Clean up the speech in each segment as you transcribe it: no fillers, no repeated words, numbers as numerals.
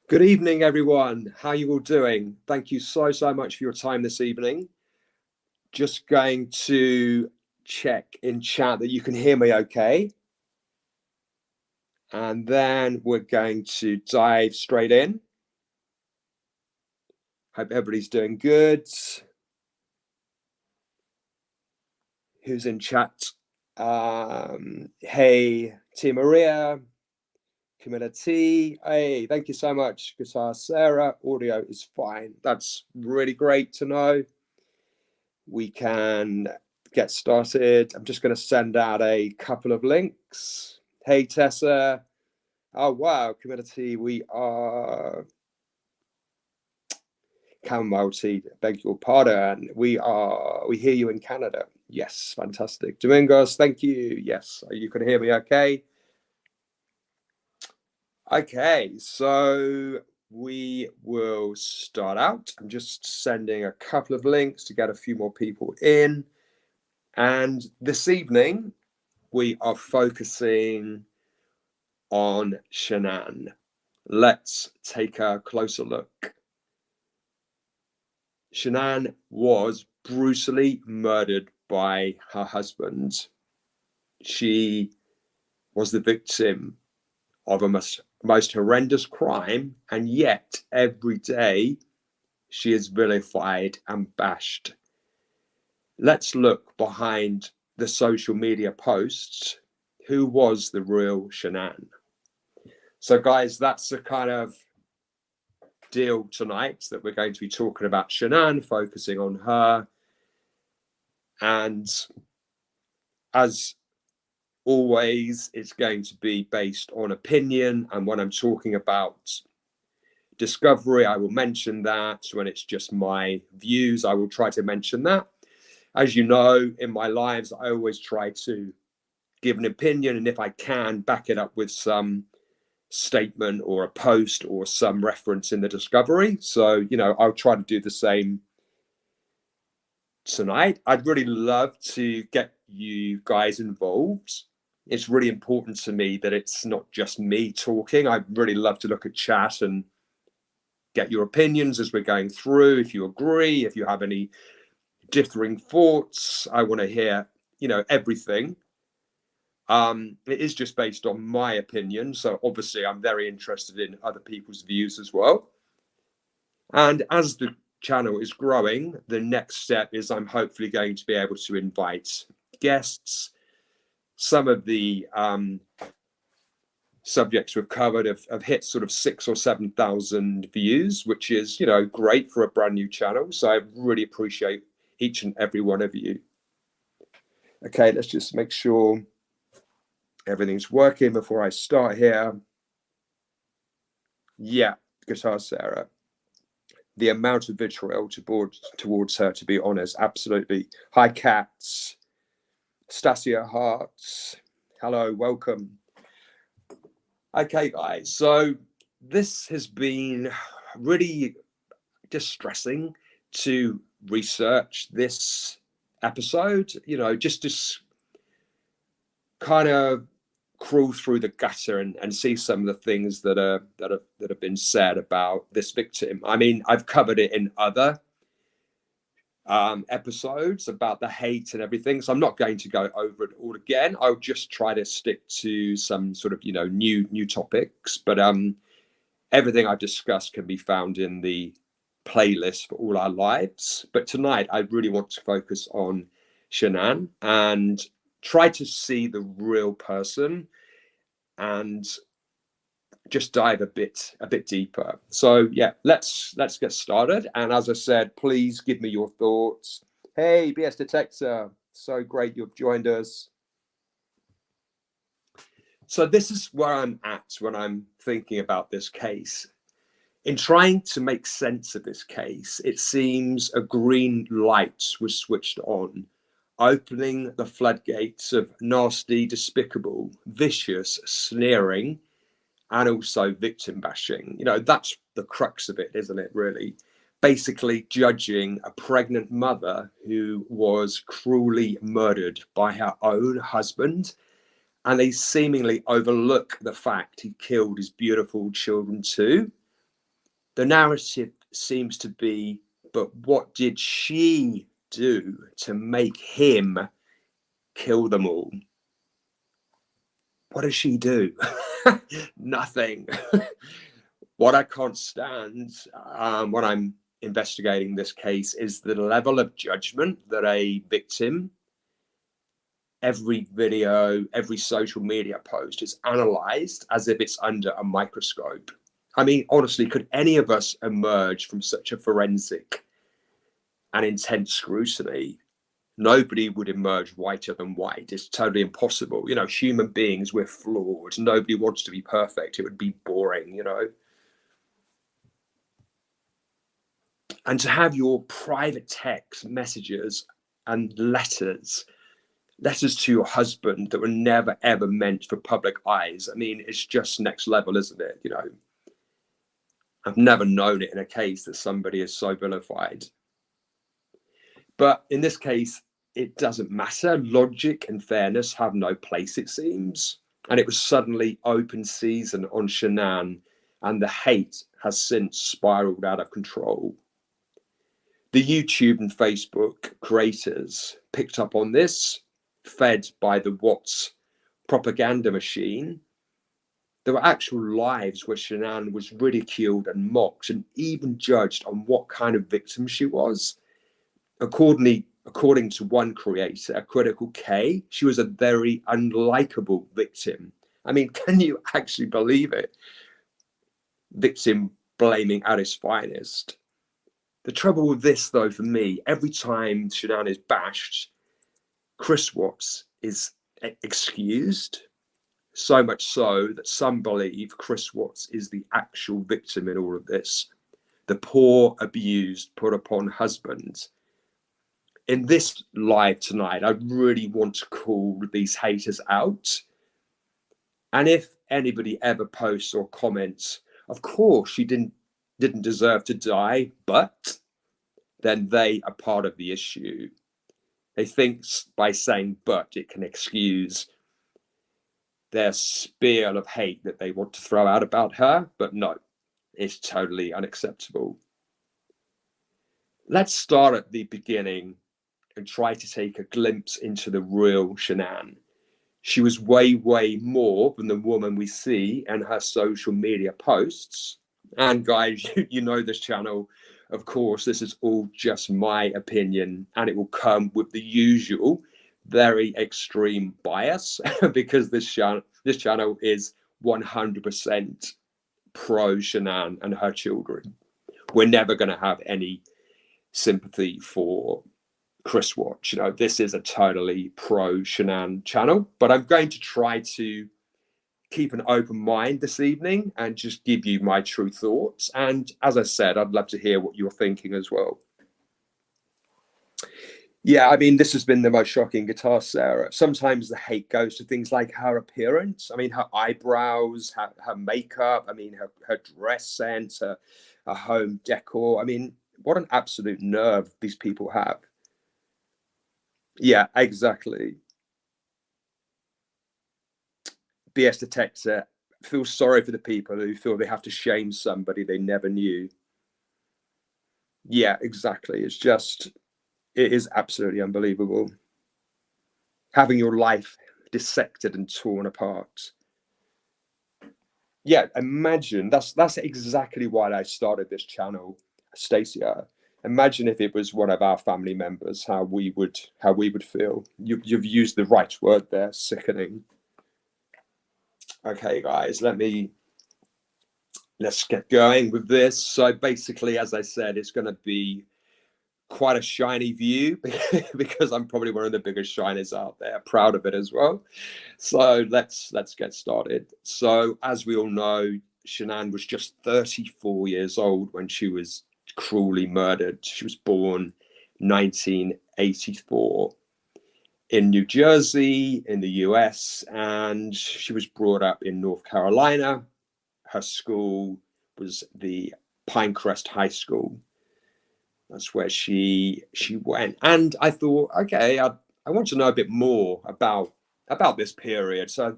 Good evening, everyone. How are you all doing? Thank you so much for your time this evening. Just going to check in chat that you can hear me okay. And then we're going to dive straight in. Hope everybody's doing good. Who's in chat? Hey, Tia Maria, Camilla T. Hey, thank you so much. Guitar Sarah, audio is fine. That's really great to know. We can get started. I'm just going to send out a couple of links. Hey, Tessa. Oh, wow, community. We are Chamomile Tea, beg your pardon. We hear you in Canada. Yes, fantastic. Domingos, thank you. Yes, you can hear me okay. Okay, so we will start out. I'm just sending a couple of links to get a few more people in. And this evening, we are focusing on Shanann. Let's take a closer look. Shanann was brutally murdered by her husband. She was the victim of a most horrendous crime, and yet every day she is vilified and bashed. Let's look behind the social media posts. Who was the real Shanann? So, guys, that's the kind of deal tonight that we're going to be talking about Shanann, focusing on her. And as always, it's going to be based on opinion. And when I'm talking about discovery, I will mention that. When it's just my views, I will try to mention that. As you know, in my lives, I always try to give an opinion, and if I can, back it up with some statement or a post or some reference in the discovery. So, I'll try to do the same tonight. I'd really love to get you guys involved. It's really important to me that it's not just me talking. I'd really love to look at chat and get your opinions as we're going through. If you agree, if you have any differing thoughts, I want to hear, everything. It is just based on my opinion. So obviously I'm very interested in other people's views as well. And as the channel is growing, the next step is I'm hopefully going to be able to invite guests. Some of the subjects we've covered have hit sort of 6,000 or 7,000 views, which is, great for a brand new channel. So I really appreciate each and every one of you. Okay, let's just make sure everything's working before I start here. Yeah, Guitar Sarah. The amount of vitriol towards her, to be honest, absolutely. Hi, Cats. Stasia Hearts. Hello, welcome. Okay, guys. So this has been really distressing to research this episode, just to kind of crawl through the gutter and see some of the things that have been said about this victim. I mean, I've covered it in other episodes about the hate and everything, so I'm not going to go over it all again. I'll just try to stick to some sort of new topics, but everything I've discussed can be found in the playlist for All Our Lives. But tonight I really want to focus on Shanann and try to see the real person and just dive a bit deeper. So yeah, let's get started. And as I said, please give me your thoughts. Hey, BS Detector, so great you've joined us. So this is where I'm at when I'm thinking about this case. In trying to make sense of this case, it seems a green light was switched on, opening the floodgates of nasty, despicable, vicious, sneering, and also victim bashing. That's the crux of it, isn't it, really? Basically judging a pregnant mother who was cruelly murdered by her own husband, and they seemingly overlook the fact he killed his beautiful children too. The narrative seems to be, but what did she do to make him kill them all? What does she do? Nothing. What I can't stand when I'm investigating this case is the level of judgment that a victim, every video, every social media post is analyzed as if it's under a microscope. I mean, honestly, could any of us emerge from such a forensic and intense scrutiny? Nobody would emerge whiter than white. It's totally impossible. You know, human beings, we're flawed. Nobody wants to be perfect. It would be boring, you know. And to have your private text messages and letters to your husband that were never ever meant for public eyes, I mean, it's just next level, isn't it? You know, I've never known it in a case that somebody is so vilified. But in this case, it doesn't matter. Logic and fairness have no place, it seems. And it was suddenly open season on Shanann, and the hate has since spiraled out of control. The YouTube and Facebook creators picked up on this, fed by the Watts propaganda machine. There were actual lives where Shanann was ridiculed and mocked and even judged on what kind of victim she was. According to one creator, Critical K, she was a very unlikable victim. I mean, can you actually believe it? Victim blaming at its finest. The trouble with this, though, for me, every time Shanann is bashed, Chris Watts is excused. So much so that some believe Chris Watts is the actual victim in all of this. The poor, abused, put upon husband. In this live tonight, I really want to call these haters out. And if anybody ever posts or comments, of course she didn't deserve to die, but then they are part of the issue. They think by saying but it can excuse their spiel of hate that they want to throw out about her, but no, it's totally unacceptable. Let's start at the beginning and try to take a glimpse into the real Shanann. She was way, way more than the woman we see in her social media posts. And guys, you know this channel. Of course, this is all just my opinion, and it will come with the usual very extreme bias because this channel is 100% pro Shanann and her children. We're never going to have any sympathy for Chris Watts. You know, this is a totally pro Shanann channel, but I'm going to try to keep an open mind this evening and just give you my true thoughts. And as I said, I'd love to hear what you're thinking as well. Yeah, I mean, this has been the most shocking guitar, Sarah. Sometimes the hate goes to things like her appearance. I mean, her eyebrows, her makeup, I mean, her dress sense, her home decor. I mean, what an absolute nerve these people have. Yeah, exactly. BS detector. Feel sorry for the people who feel they have to shame somebody they never knew. Yeah, exactly. It is absolutely unbelievable. Having your life dissected and torn apart. Yeah, imagine that's exactly why I started this channel, Stacia. Imagine if it was one of our family members, how we would feel. You've used the right word there, sickening. Okay, guys, let's get going with this. So basically, as I said, it's going to be quite a shiny view because I'm probably one of the biggest shiners out there, proud of it as well. So let's get started. So as we all know, Shanann was just 34 years old when she was cruelly murdered. She was born 1984 in New Jersey in the US, and she was brought up in North Carolina. Her school was the Pinecrest High School. That's where she went. And I thought, okay, I want to know a bit more about this period. So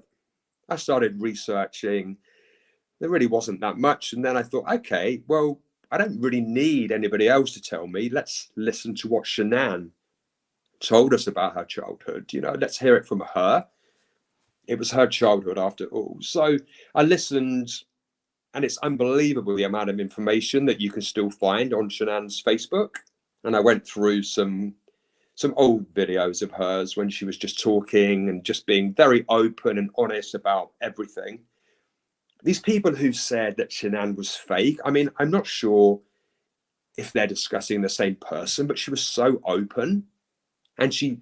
I started researching. There really wasn't that much. And then I thought, okay, well, I don't really need anybody else to tell me. Let's listen to what Shanann told us about her childhood. Let's hear it from her. It was her childhood after all. So I listened, and it's unbelievable the amount of information that you can still find on Shanann's Facebook. And I went through some old videos of hers when she was just talking and just being very open and honest about everything. These people who said that Shanann was fake, I mean, I'm not sure if they're discussing the same person, but she was so open, and she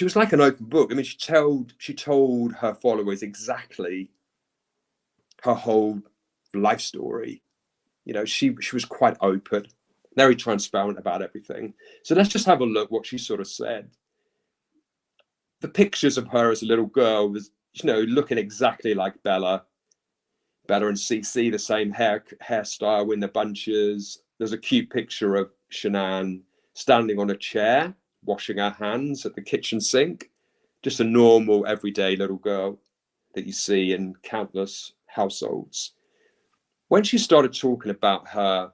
was like an open book. I mean, she told her followers exactly her whole life story. She was quite open, very transparent about everything. So let's just have a look what she sort of said. The pictures of her as a little girl was, looking exactly like Bella and Cece, the same hairstyle in the bunches. There's a cute picture of Shanann standing on a chair, washing her hands at the kitchen sink. Just a normal, everyday little girl that you see in countless households. When she started talking about her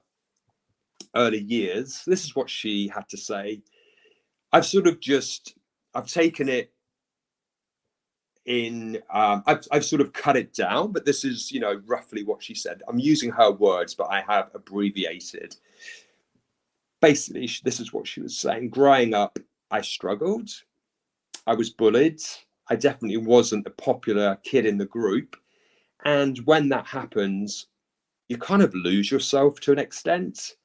early years, this is what she had to say. I've taken it in, I've sort of cut it down, but this is, roughly what she said. I'm using her words, but I have abbreviated. Basically, this is what she was saying. Growing up, I struggled. I was bullied. I definitely wasn't the popular kid in the group. And when that happens, you kind of lose yourself to an extent.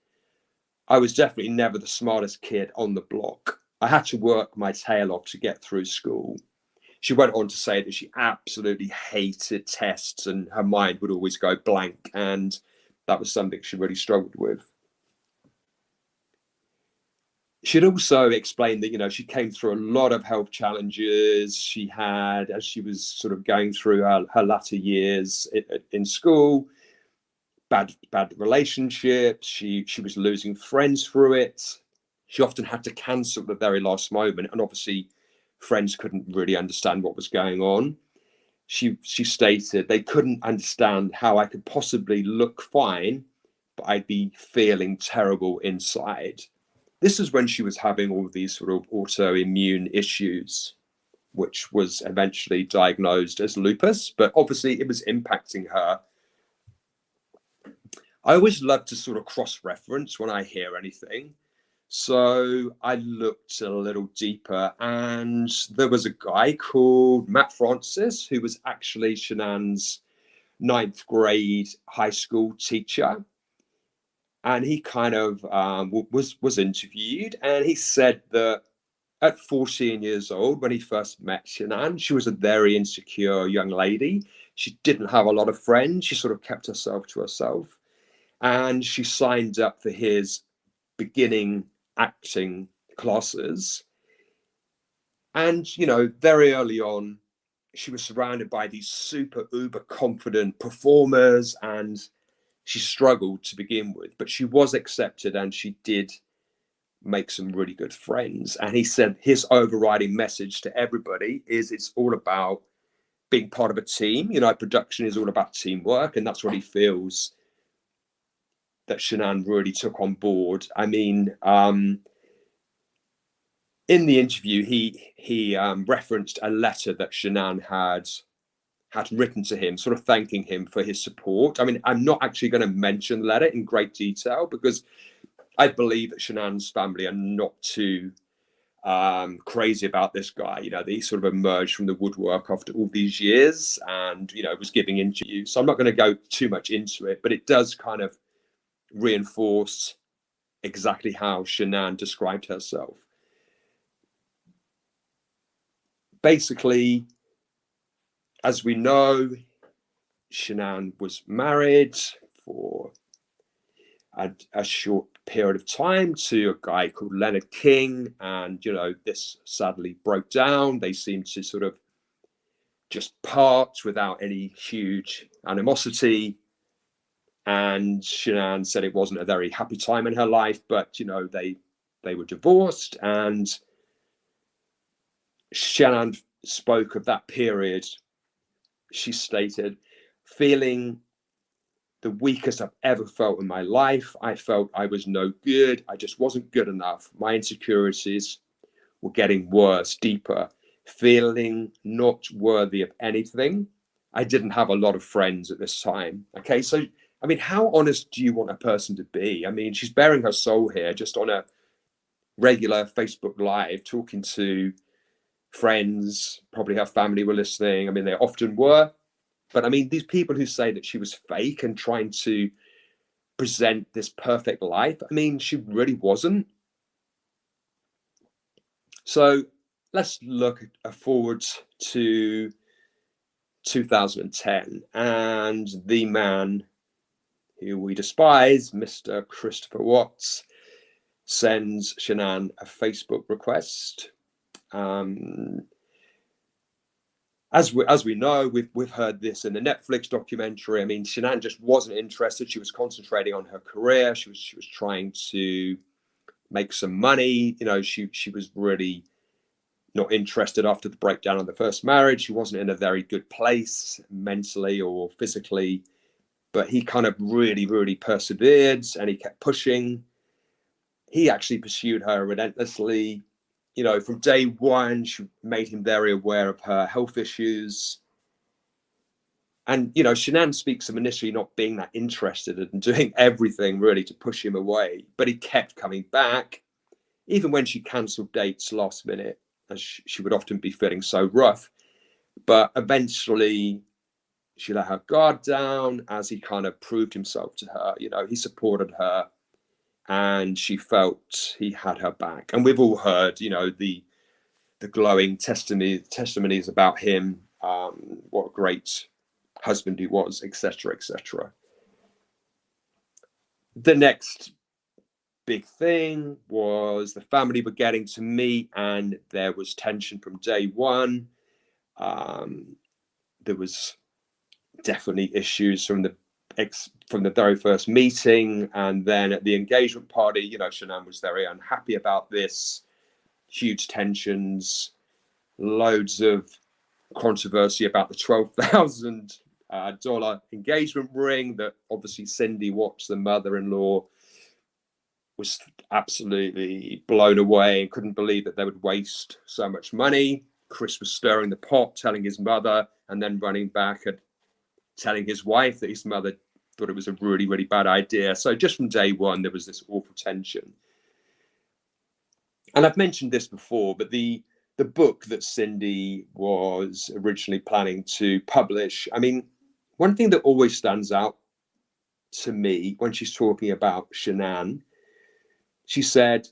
I was definitely never the smartest kid on the block. I had to work my tail off to get through school. She went on to say that she absolutely hated tests and her mind would always go blank. And that was something she really struggled with. She'd also explained that, she came through a lot of health challenges she had as she was sort of going through her latter years in school, bad relationships. She was losing friends through it. She often had to cancel at the very last moment. And obviously, friends couldn't really understand what was going on. She stated they couldn't understand how I could possibly look fine, but I'd be feeling terrible inside. This is when she was having all of these sort of autoimmune issues, which was eventually diagnosed as lupus, but obviously it was impacting her. I always love to sort of cross-reference when I hear anything. So I looked a little deeper, and there was a guy called Matt Francis, who was actually Shanann's 9th grade high school teacher. And he kind of was interviewed, and he said that at 14 years old, when he first met Shanann, she was a very insecure young lady. She didn't have a lot of friends. She sort of kept herself to herself. And she signed up for his beginning acting classes. And, very early on, she was surrounded by these super uber confident performers, and she struggled to begin with, but she was accepted and she did make some really good friends. And he said his overriding message to everybody is it's all about being part of a team. Production is all about teamwork, and that's what he feels that Shanann really took on board. I mean, in the interview, he referenced a letter that Shanann had written to him, sort of thanking him for his support. I mean, I'm not actually going to mention the letter in great detail because I believe that Shanann's family are not too crazy about this guy. He sort of emerged from the woodwork after all these years and, was giving interviews. So I'm not going to go too much into it, but it does kind of reinforce exactly how Shanann described herself. Basically, as we know, Shanann was married for a short period of time to a guy called Leonard King, and this sadly broke down. They seemed to sort of just part without any huge animosity, and Shanann said it wasn't a very happy time in her life, but they were divorced. And Shanann spoke of that period. She stated feeling the weakest I've ever felt in my life. I felt I was no good. I just wasn't good enough. My insecurities were getting worse, deeper, feeling not worthy of anything. I didn't have a lot of friends at this time. Okay, so I mean, how honest do you want a person to be? I mean, she's bearing her soul here just on a regular Facebook Live, talking to friends. Probably her family were listening. I mean, they often were. But I mean, these people who say that she was fake and trying to present this perfect life, I mean, she really wasn't. So let's look forward to 2010, and the man who we despise, Mr. Christopher Watts, sends Shanann a Facebook request. As we know, we've heard this in the Netflix documentary. I mean, Shanann just wasn't interested. She was concentrating on her career. She was trying to make some money. You know, she was really not interested after the breakdown of the first marriage. She wasn't in a very good place mentally or physically. But he kind of really, really persevered, and he kept pushing. He actually pursued her relentlessly. You know, from day one, she made him very aware of her health issues. And, you know, Shanann speaks of initially not being that interested and doing everything really to push him away. But he kept coming back, even when she cancelled dates last minute, as she would often be feeling so rough. But eventually, she let her guard down as he kind of proved himself to her. You know, he supported her, and she felt he had her back. And we've all heard, you know, the glowing testimonies about him, what a great husband he was, etc., etc. The next big thing was the family were getting to meet, and there was tension from day one. There was definitely issues from the very first meeting, and then at the engagement party, you know, Shanann was very unhappy about this. Huge tensions, loads of controversy about the $12,000 engagement ring that obviously Cindy Watts, the mother-in-law, was absolutely blown away and couldn't believe that they would waste so much money. Chris was stirring the pot, telling his mother, and then running back and telling his wife that his mother thought it was a really, really bad idea. So just from day one, there was this awful tension. And I've mentioned this before, but the book that Cindy was originally planning to publish, I mean, one thing that always stands out to me when she's talking about Shanann, she said,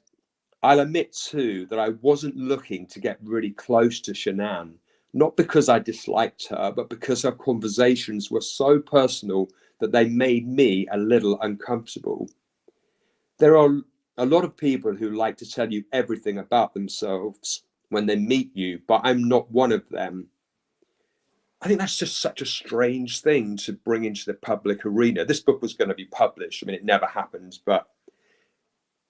"I'll admit too that I wasn't looking to get really close to Shanann, not because I disliked her, but because her conversations were so personal that they made me a little uncomfortable. There are a lot of people who like to tell you everything about themselves when they meet you, but I'm not one of them." I think that's just such a strange thing to bring into the public arena. This book was going to be published. I mean, it never happened, but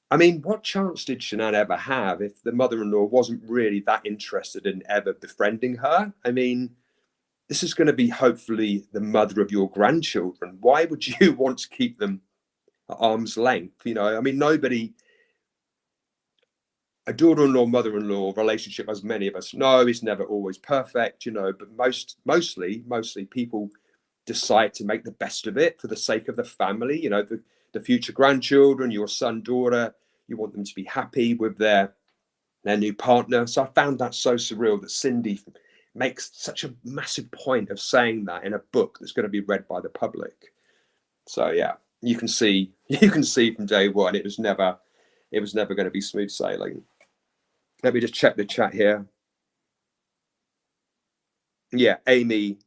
I mean, what chance did Shanann ever have if the mother-in-law wasn't really that interested in ever befriending her? I mean, this is going to be hopefully the mother of your grandchildren. Why would you want to keep them at arm's length? You know, I mean, nobody, a daughter-in-law, mother-in-law relationship, as many of us know, is never always perfect, you know, but mostly people decide to make the best of it for the sake of the family, you know, the future grandchildren, your son, daughter, you want them to be happy with their new partner. So I found that so surreal that Cindy makes such a massive point of saying that in a book that's going to be read by the public. So yeah, you can see from day one it was never going to be smooth sailing. Let me just check the chat here. Yeah, Amy,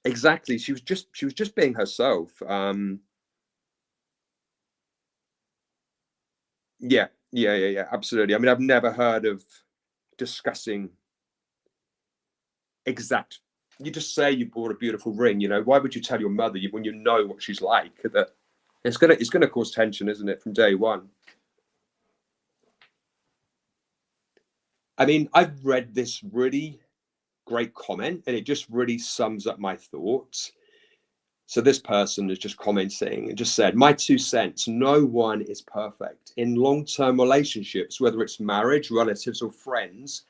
exactly. She was just being herself. Yeah, absolutely. I mean, I've never heard of discussing exact. You just say you bought a beautiful ring. You know, why would you tell your mother when you know what she's like? That it's gonna cause tension, isn't it, from day one? I mean, I've read this really great comment, and it just really sums up my thoughts. So this person is just commenting and just said, my 2 cents, no one is perfect. In long-term relationships, whether it's marriage, relatives, or friends,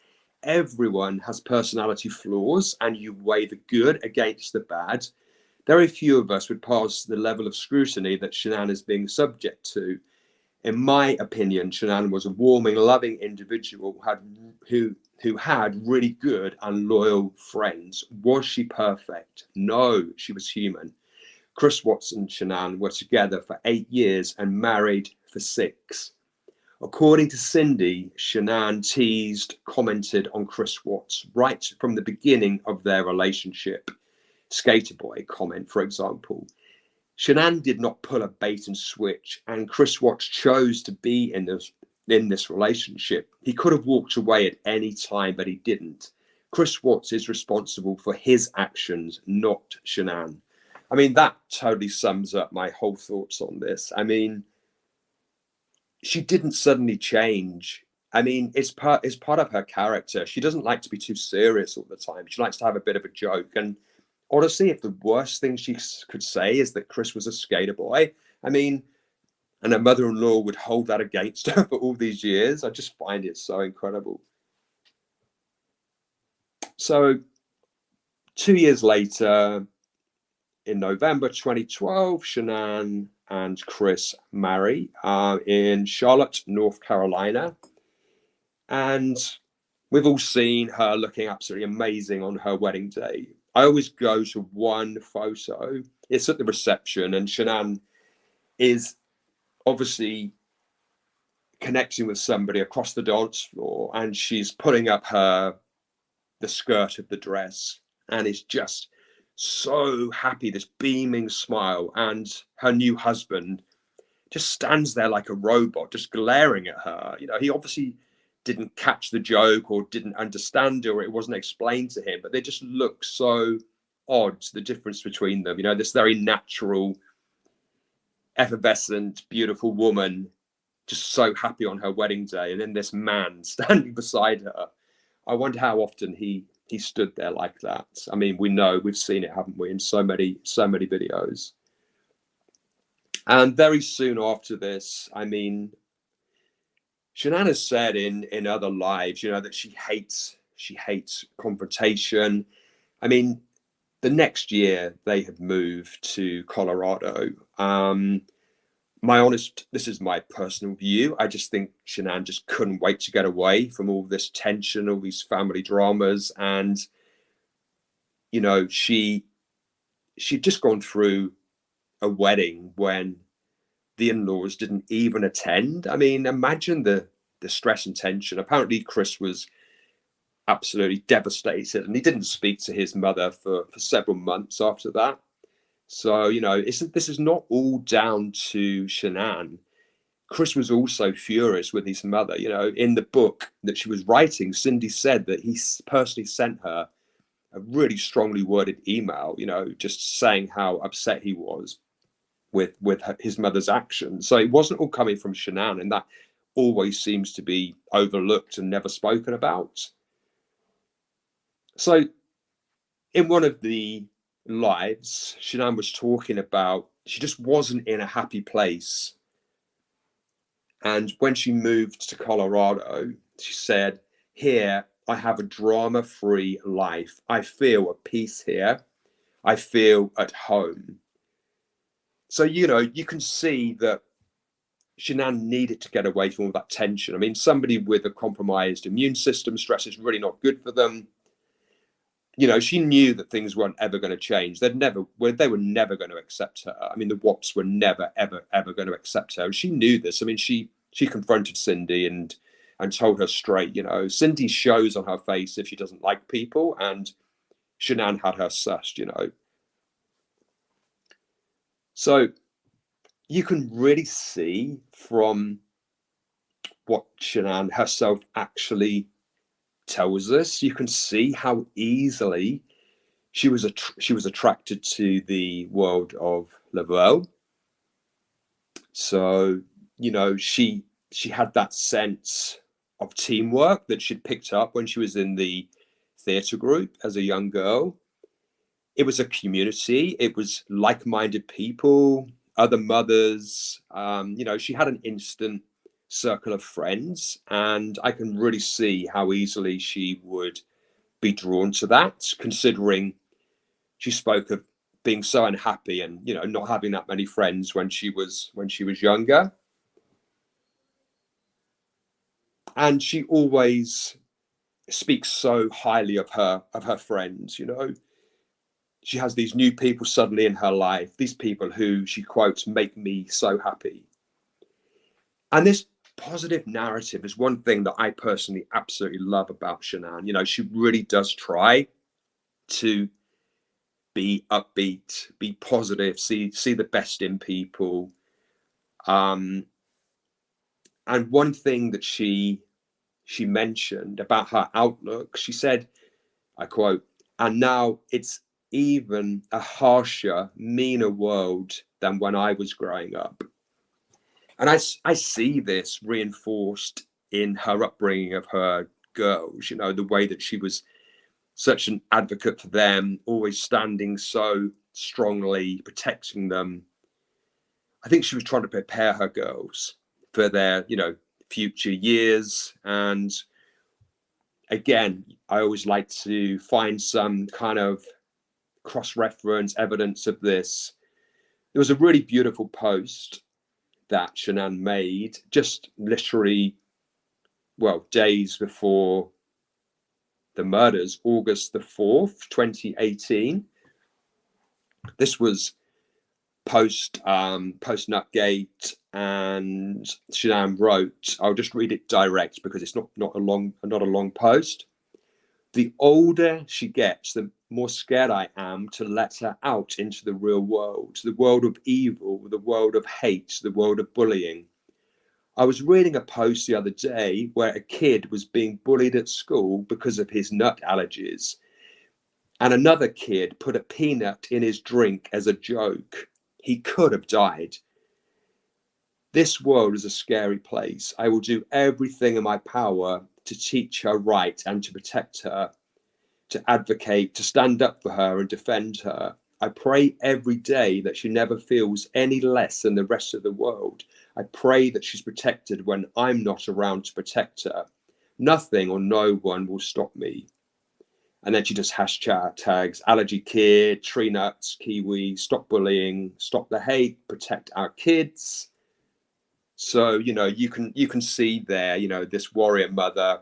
everyone has personality flaws, and you weigh the good against the bad. Very few of us would pass the level of scrutiny that Shanann is being subject to. In my opinion, Shanann was a warming, loving individual who had really good and loyal friends. Was she perfect? No, she was human. Chris Watts and Shanann were together for 8 years and married for 6. According to Cindy, Shanann teased, commented on Chris Watts right from the beginning of their relationship. Skater boy comment, for example. Shanann did not pull a bait and switch, and Chris Watts chose to be in this relationship. He could have walked away at any time, but he didn't. Chris Watts is responsible for his actions, not Shanann. I mean, that totally sums up my whole thoughts on this. I mean, she didn't suddenly change. I mean, it's part of her character. She doesn't like to be too serious all the time. She likes to have a bit of a joke. And honestly, if the worst thing she could say is that Chris was a skater boy, I mean, and her mother-in-law would hold that against her for all these years, I just find it so incredible. So 2 years later, in November 2012, Shanann and Chris marry in Charlotte, North Carolina. And we've all seen her looking absolutely amazing on her wedding day. I always go to one photo. It's at the reception, and Shanann is obviously connecting with somebody across the dance floor, and she's putting up the skirt of the dress, and is just so happy, this beaming smile. And her new husband just stands there like a robot, just glaring at her. You know, he obviously didn't catch the joke or didn't understand it, or it wasn't explained to him, but they just look so odd, the difference between them. You know, this very natural, effervescent, beautiful woman just so happy on her wedding day, and then this man standing beside her. I wonder how often he stood there like that. I mean, we've seen it, haven't we, in so many videos. And very soon after this, I mean, Shanann has said in other lives, you know, that she hates confrontation. I mean, the next year they had moved to Colorado. This is my personal view. I just think Shanann just couldn't wait to get away from all this tension, all these family dramas. And, you know, she'd just gone through a wedding when the in-laws didn't even attend. I mean, imagine the stress and tension. Apparently Chris was absolutely devastated, and he didn't speak to his mother for several months after that. So, you know, this is not all down to Shanann. Chris was also furious with his mother. You know, in the book that she was writing, Cindy said that he personally sent her a really strongly worded email, you know, just saying how upset he was with his mother's actions. So it wasn't all coming from Shanann, and that always seems to be overlooked and never spoken about. So in one of the lives, Shanann was talking about she just wasn't in a happy place. And when she moved to Colorado, she said, here, I have a drama-free life. I feel at peace here. I feel at home. So, you know, you can see that Shanann needed to get away from all that tension. I mean, somebody with a compromised immune system, stress is really not good for them. You know, she knew that things weren't ever going to change. They were never going to accept her. I mean, the Watts were never, ever, ever going to accept her. And she knew this. I mean, she confronted Cindy and told her straight, you know, Cindy shows on her face if she doesn't like people, and Shanann had her sussed, you know. So you can really see from what Shanann herself actually tells us, you can see how easily she was attracted to the world of Lavelle. So, you know, she had that sense of teamwork that she'd picked up when she was in the theatre group as a young girl. it was a community. It was like-minded people, other mothers. She had an instant circle of friends, and I can really see how easily she would be drawn to that, considering she spoke of being so unhappy and not having that many friends when she was younger. And she always speaks so highly of her friends. She has these new people suddenly in her life, these people who she quotes make me so happy. And this positive narrative is one thing that I personally absolutely love about Shanann. She really does try to be upbeat, be positive, see the best in people. And one thing that she mentioned about her outlook, she said, I quote, "And now it's even a harsher, meaner world than when I was growing up." And I see this reinforced in her upbringing of her girls, the way that she was such an advocate for them, always standing so strongly, protecting them. I think she was trying to prepare her girls for their, future years. And again, I always like to find some kind of cross-reference evidence of this. There was a really beautiful post that Shanann made just literally, days before the murders, August the 4th, 2018. This was post Nutgate, and Shanann wrote, I'll just read it direct because it's not a long post. "The older she gets, the more scared I am to let her out into the real world, the world of evil, the world of hate, the world of bullying. I was reading a post the other day where a kid was being bullied at school because of his nut allergies, and another kid put a peanut in his drink as a joke. He could have died. This world is a scary place. I will do everything in my power to teach her right and to protect her, to advocate, to stand up for her and defend her. I pray every day that she never feels any less than the rest of the world. I pray that she's protected when I'm not around to protect her. Nothing or no one will stop me." And then she just hashtags allergy kid, tree nuts, kiwi, stop bullying, stop the hate, protect our kids. So, you can see there, this warrior mother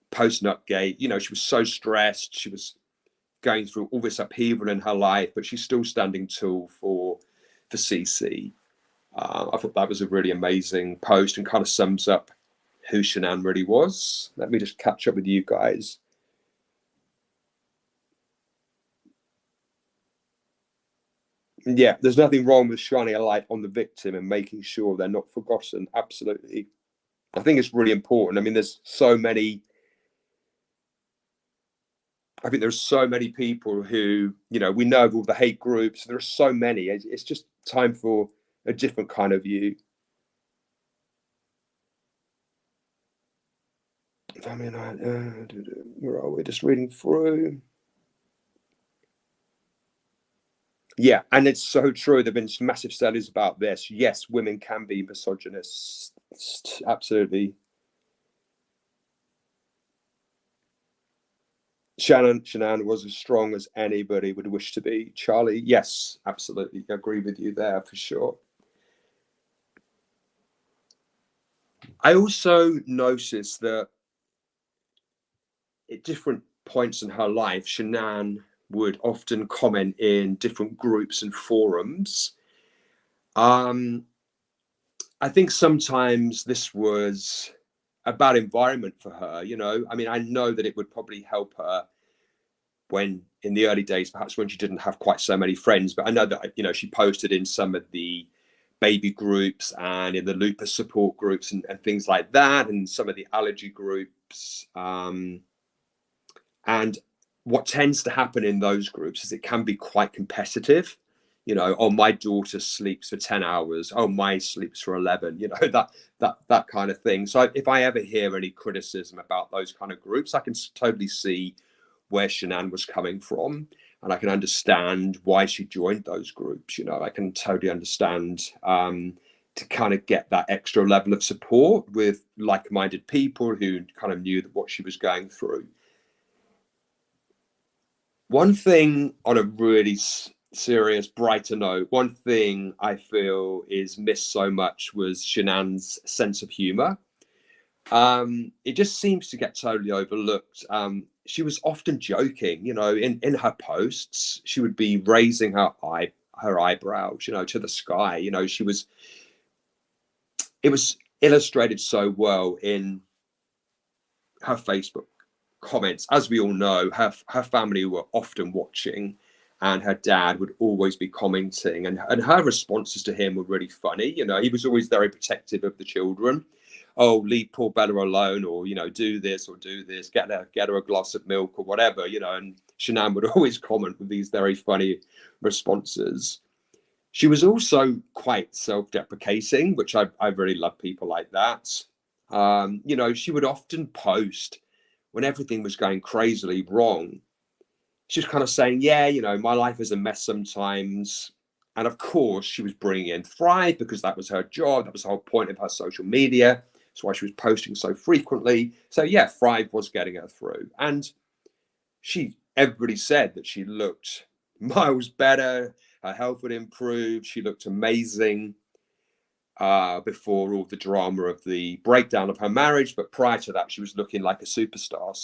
post Nutgate, she was so stressed. She was going through all this upheaval in her life, but she's still standing tall for CC. I thought that was a really amazing post and kind of sums up who Shanann really was. Let me just catch up with you guys. Yeah, there's nothing wrong with shining a light on the victim and making sure they're not forgotten. Absolutely. I think it's really important. I mean, there's so many people who, we know of all the hate groups. There are so many. It's just time for a different kind of view. I mean, where are we? Just reading through. Yeah, and it's so true. There have been some massive studies about this. Yes, women can be misogynist. Absolutely. Shanann was as strong as anybody would wish to be. Charlie, yes, absolutely. I agree with you there for sure. I also noticed that at different points in her life, Shanann would often comment in different groups and forums. I think sometimes this was a bad environment for her. I mean, I know that it would probably help her when in the early days, perhaps when she didn't have quite so many friends. But I know that, she posted in some of the baby groups and in the lupus support groups and things like that, and some of the allergy groups. And what tends to happen in those groups is it can be quite competitive. Oh, my daughter sleeps for 10 hours. Oh, my sleeps for 11, that kind of thing. So if I ever hear any criticism about those kind of groups, I can totally see where Shanann was coming from. And I can understand why she joined those groups. You know, I can totally understand to kind of get that extra level of support with like-minded people who kind of knew what she was going through. One thing on a really serious, brighter note, one thing I feel is missed so much was Shanann's sense of humor. It just seems to get totally overlooked. She was often joking, you know, in her posts. She would be raising her eyebrows, you know, to the sky. You know, it was illustrated so well in her Facebook comments. As we all know, her family were often watching, and her dad would always be commenting, and her responses to him were really funny. You know, he was always very protective of the children. Oh, leave poor Bella alone, or, you know, do this or do this, get her a glass of milk or whatever, you know. And Shanann would always comment with these very funny responses. She was also quite self-deprecating, which I really love people like that. You know, she would often post when everything was going crazily wrong. She was kind of saying, yeah, you know, my life is a mess sometimes. And of course, she was bringing in Thrive because that was her job. That was the whole point of her social media. That's why she was posting so frequently. So yeah, Thrive was getting her through. And everybody said that she looked miles better. Her health would improve. She looked amazing before all the drama of the breakdown of her marriage. But prior to that, she was looking like a superstar.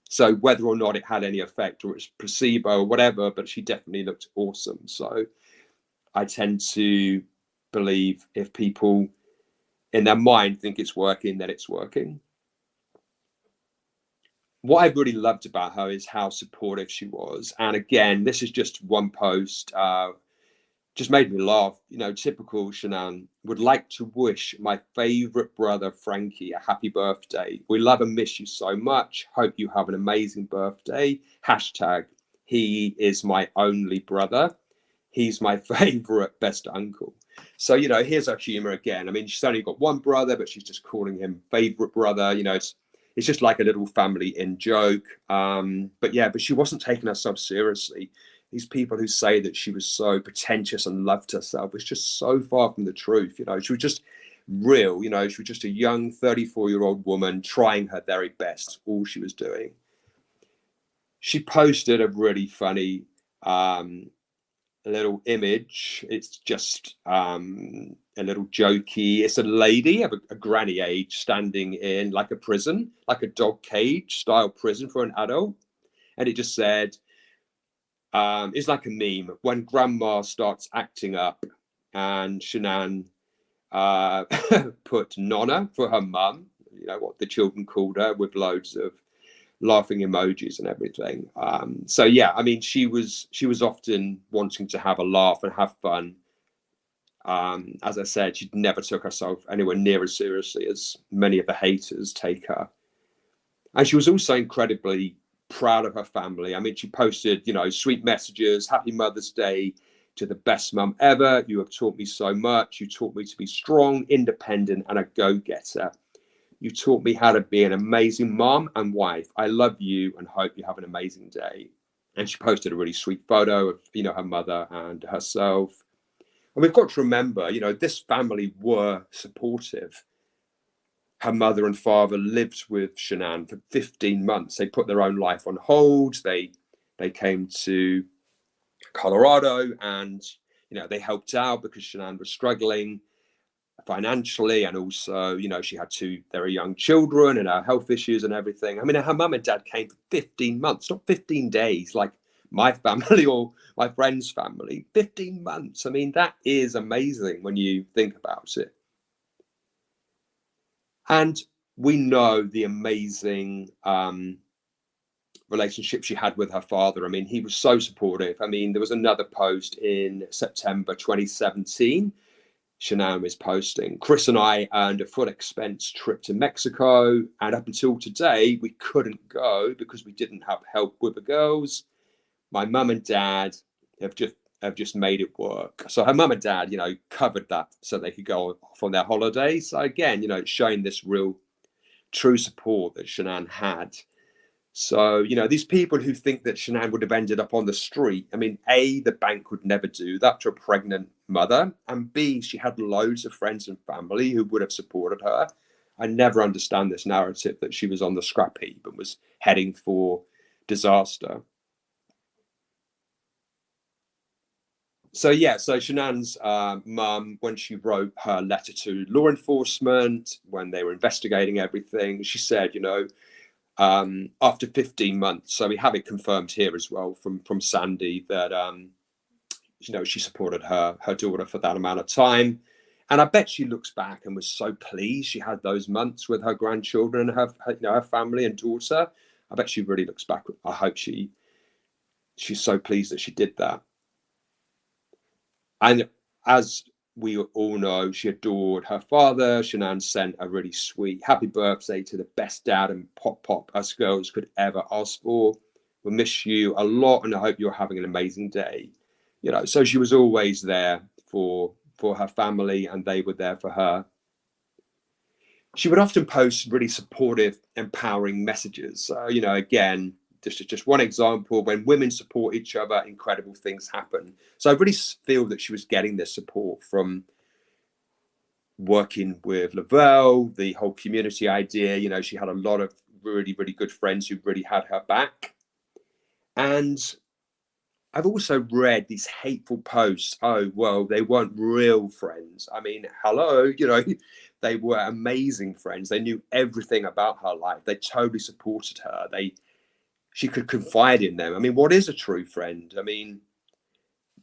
So whether or not it had any effect, or it's placebo or whatever, but she definitely looked awesome. So I tend to believe if people in their mind think it's working, then it's working. What I really loved about her is how supportive she was. And again, this is just one post, just made me laugh. You know, typical Shanann. Would like to wish my favorite brother, Frankie, a happy birthday. We love and miss you so much. Hope you have an amazing birthday. Hashtag, he is my only brother. He's my favorite best uncle. So, you know, here's her humor again. I mean, she's only got one brother, but she's just calling him favorite brother. You know, it's just like a little family in joke. But she wasn't taking herself seriously. These people who say that she was so pretentious and loved herself was just so far from the truth. You know, she was just real. You know, she was just a young 34-year-old woman trying her very best. All she was doing. She posted a really funny a little image. It's just a little jokey. It's a lady of a granny age standing in like a prison, like a dog cage style prison for an adult. And it just said, it's like a meme, when grandma starts acting up. And Shanann put Nonna for her mum, you know, what the children called her, with loads of laughing emojis and everything. So yeah, I mean, she was often wanting to have a laugh and have fun. As I said, she never took herself anywhere near as seriously as many of the haters take her. And she was also incredibly proud of her family. I mean, she posted, you know, sweet messages, happy Mother's Day to the best mum ever. You have taught me so much. You taught me to be strong, independent, and a go-getter. You taught me how to be an amazing mom and wife. I love you and hope you have an amazing day. And she posted a really sweet photo of, you know, her mother and herself. And we've got to remember, you know, this family were supportive. Her mother and father lived with Shanann for 15 months. They put their own life on hold. They came to Colorado and, you know, they helped out because Shanann was struggling financially, and also, you know, she had two very young children and her health issues and everything. I mean, her mum and dad came for 15 months, not 15 days like my family or my friend's family. 15 months. I mean, that is amazing when you think about it. And we know the amazing relationship she had with her father. I mean, he was so supportive. I mean, there was another post in September 2017. Shanann was posting, Chris and I earned a full expense trip to Mexico, and up until today we couldn't go because we didn't have help with the girls. My mum and dad have just made it work. So her mum and dad, you know, covered that so they could go off on their holidays. So again, you know, it's showing this real true support that Shanann had. So, these people who think that Shanann would have ended up on the street, I mean, A, the bank would never do that to a pregnant mother. And B, she had loads of friends and family who would have supported her. I never understand this narrative that she was on the scrap heap and was heading for disaster. So Shanann's mum, when she wrote her letter to law enforcement, when they were investigating everything, she said, after 15 months, so we have it confirmed here as well from Sandy that she supported her daughter for that amount of time, and I bet she looks back and was so pleased she had those months with her grandchildren and her family and daughter. I bet she really looks back. I hope she's so pleased that she did that. And as we all know, she adored her father. Shanann sent a really sweet happy birthday to the best dad and pop us girls could ever ask for. We'll miss you a lot, and I hope you're having an amazing day. So she was always there for her family, and they were there for her. She would often post really supportive, empowering messages. So, again, this is just one example. When women support each other, incredible things happen. So I really feel that she was getting this support from working with Lavelle, the whole community idea. She had a lot of really, really good friends who really had her back. And I've also read these hateful posts. Oh, well, they weren't real friends. I mean, hello, they were amazing friends. They knew everything about her life. They totally supported her. She could confide in them. I mean, what is a true friend? I mean,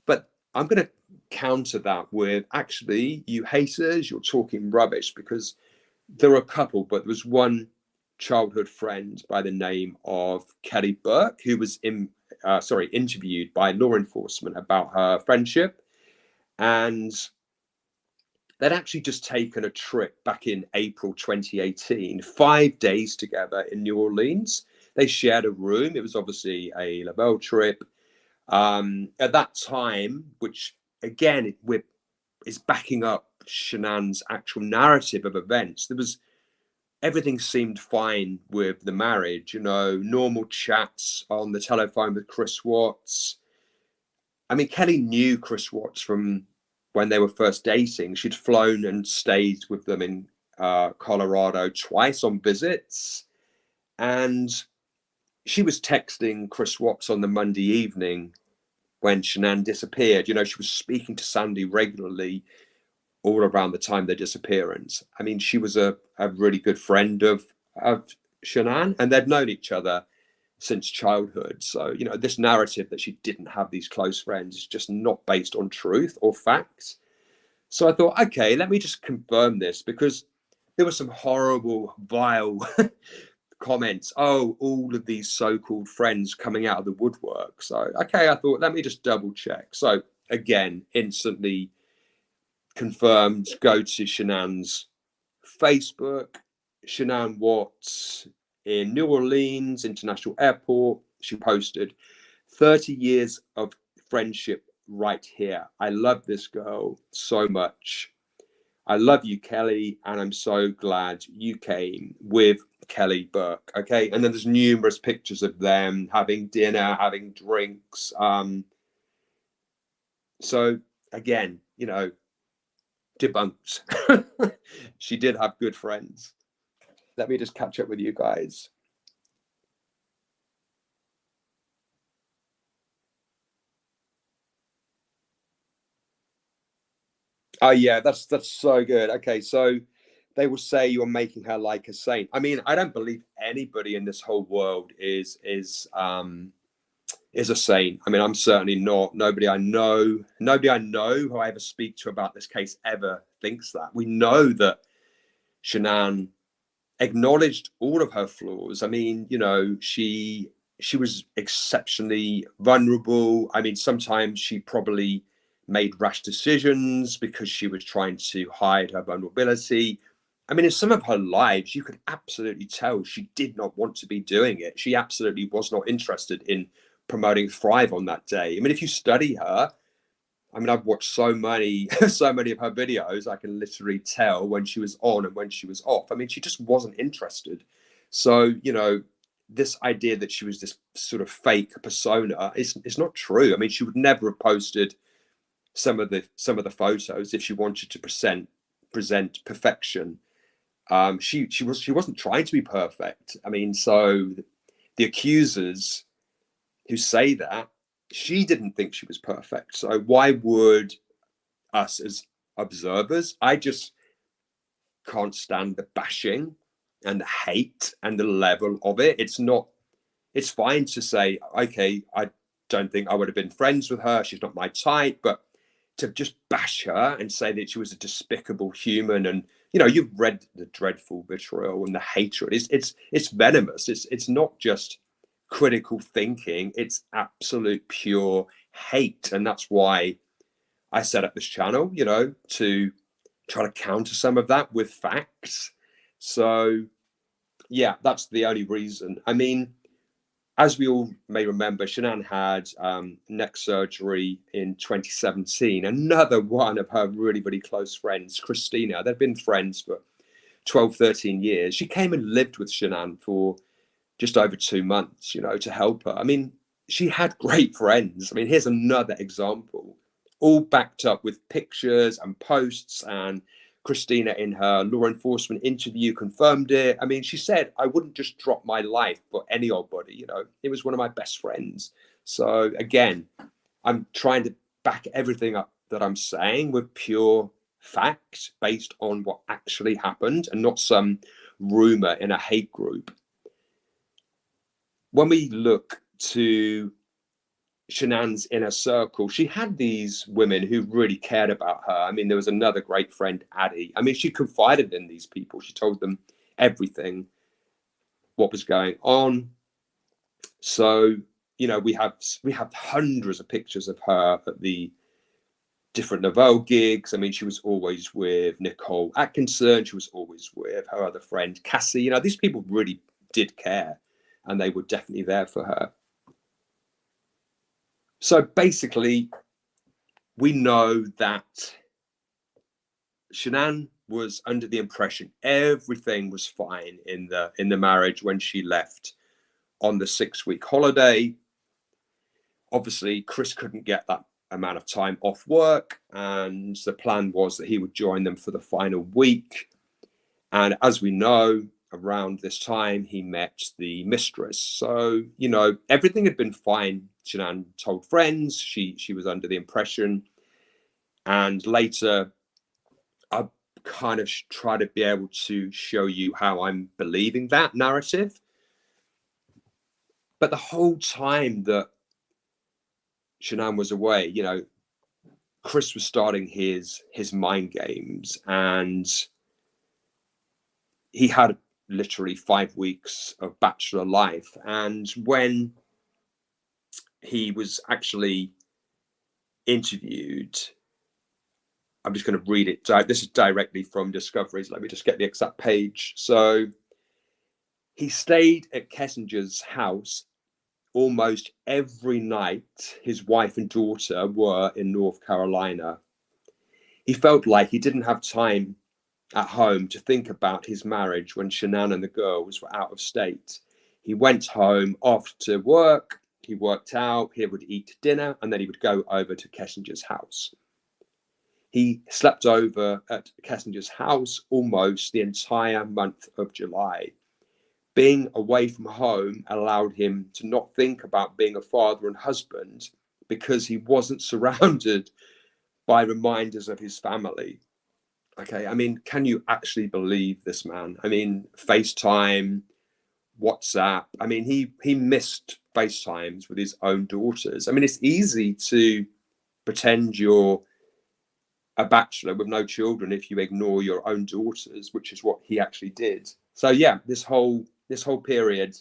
but I'm going to counter that with, actually, you haters, you're talking rubbish, because there were a couple, but there was one childhood friend by the name of Kelly Burke, who was interviewed by law enforcement about her friendship. And they'd actually just taken a trip back in April 2018, 5 days together in New Orleans. They shared a room. It was obviously a Lavelle trip. At that time, which again is backing up Shanann's actual narrative of events, everything seemed fine with the marriage. Normal chats on the telephone with Chris Watts. I mean, Kelly knew Chris Watts from when they were first dating. She'd flown and stayed with them in Colorado twice on visits, and she was texting Chris Watts on the Monday evening when Shanann disappeared. She was speaking to Sandy regularly all around the time of their disappearance. I mean, she was a really good friend of Shanann, and they'd known each other since childhood. So, this narrative that she didn't have these close friends is just not based on truth or facts. So I thought, okay, let me just confirm this, because there were some horrible, vile comments. Oh, all of these so-called friends coming out of the woodwork. So, okay, I thought, let me just double check. So again, instantly confirmed, go to Shanann's Facebook, Shanann Watts in New Orleans International Airport. She posted 30 years of friendship right here. I love this girl so much. I love you, Kelly, and I'm so glad you came with Kelly Burke. Okay, and then there's numerous pictures of them having dinner, having drinks. So again, debunked. She did have good friends. Let me just catch up with you guys. Oh yeah, that's so good. Okay, so they will say you're making her like a saint. I mean, I don't believe anybody in this whole world is a saint. I mean, I'm certainly not. Nobody I know who I ever speak to about this case ever thinks that. We know that Shanann acknowledged all of her flaws. I mean, she was exceptionally vulnerable. I mean, sometimes she probably made rash decisions because she was trying to hide her vulnerability. I mean, in some of her lives, you could absolutely tell she did not want to be doing it. She absolutely was not interested in promoting Thrive on that day. I mean, if you study her, I mean, I've watched so many of her videos, I can literally tell when she was on and when she was off. I mean, she just wasn't interested. So, this idea that she was this sort of fake persona is not true. I mean, she would never have posted some of the photos if she wanted to present perfection. She wasn't trying to be perfect. I mean, so the accusers who say that, she didn't think she was perfect. So why would us as observers? I just can't stand the bashing and the hate and the level of it. It's fine to say, okay, I don't think I would have been friends with her, she's not my type, but to just bash her and say that she was a despicable human, and you've read the dreadful vitriol and the hatred. It's venomous. It's not just critical thinking, it's absolute pure hate. And that's why I set up this channel, to try to counter some of that with facts. So yeah, that's the only reason. I mean, as we all may remember, Shanann had neck surgery in 2017. Another one of her really, really close friends, Christina, they've been friends for 12, 13 years. She came and lived with Shanann for just over 2 months, to help her. I mean, she had great friends. I mean, here's another example, all backed up with pictures and posts, and Christina in her law enforcement interview confirmed it. I mean, she said, I wouldn't just drop my life for any old body, it was one of my best friends. So again, I'm trying to back everything up that I'm saying with pure facts based on what actually happened and not some rumor in a hate group. When we look to Shanann's inner circle, she had these women who really cared about her. I mean, there was another great friend, Addie. I mean, she confided in these people. She told them everything, what was going on. So, we have hundreds of pictures of her at the different Novell gigs. I mean, she was always with Nicole Atkinson. She was always with her other friend, Cassie. These people really did care, and they were definitely there for her. So basically, we know that Shanann was under the impression everything was fine in the marriage when she left on the 6-week holiday. Obviously, Chris couldn't get that amount of time off work, and the plan was that he would join them for the final week. And as we know, around this time, he met the mistress. So, everything had been fine. Shanann told friends she was under the impression. And later, I kind of try to be able to show you how I'm believing that narrative. But the whole time that Shanann was away, Chris was starting his mind games, and he had literally 5 weeks of bachelor life. And when he was actually interviewed, I'm just going to read it. This is directly from Discoveries. Let me just get the exact page. So he stayed at Kessinger's house almost every night his wife and daughter were in North Carolina. He felt like he didn't have time at home to think about his marriage when Shanann and the girls were out of state. He went home after work, he worked out, he would eat dinner, and then he would go over to Kessinger's house. He slept over at Kessinger's house almost the entire month of July. Being away from home allowed him to not think about being a father and husband because he wasn't surrounded by reminders of his family. Okay, I mean, can you actually believe this man? I mean, FaceTime, WhatsApp. I mean, he missed FaceTimes with his own daughters. I mean, it's easy to pretend you're a bachelor with no children if you ignore your own daughters, which is what he actually did. So yeah, this whole period,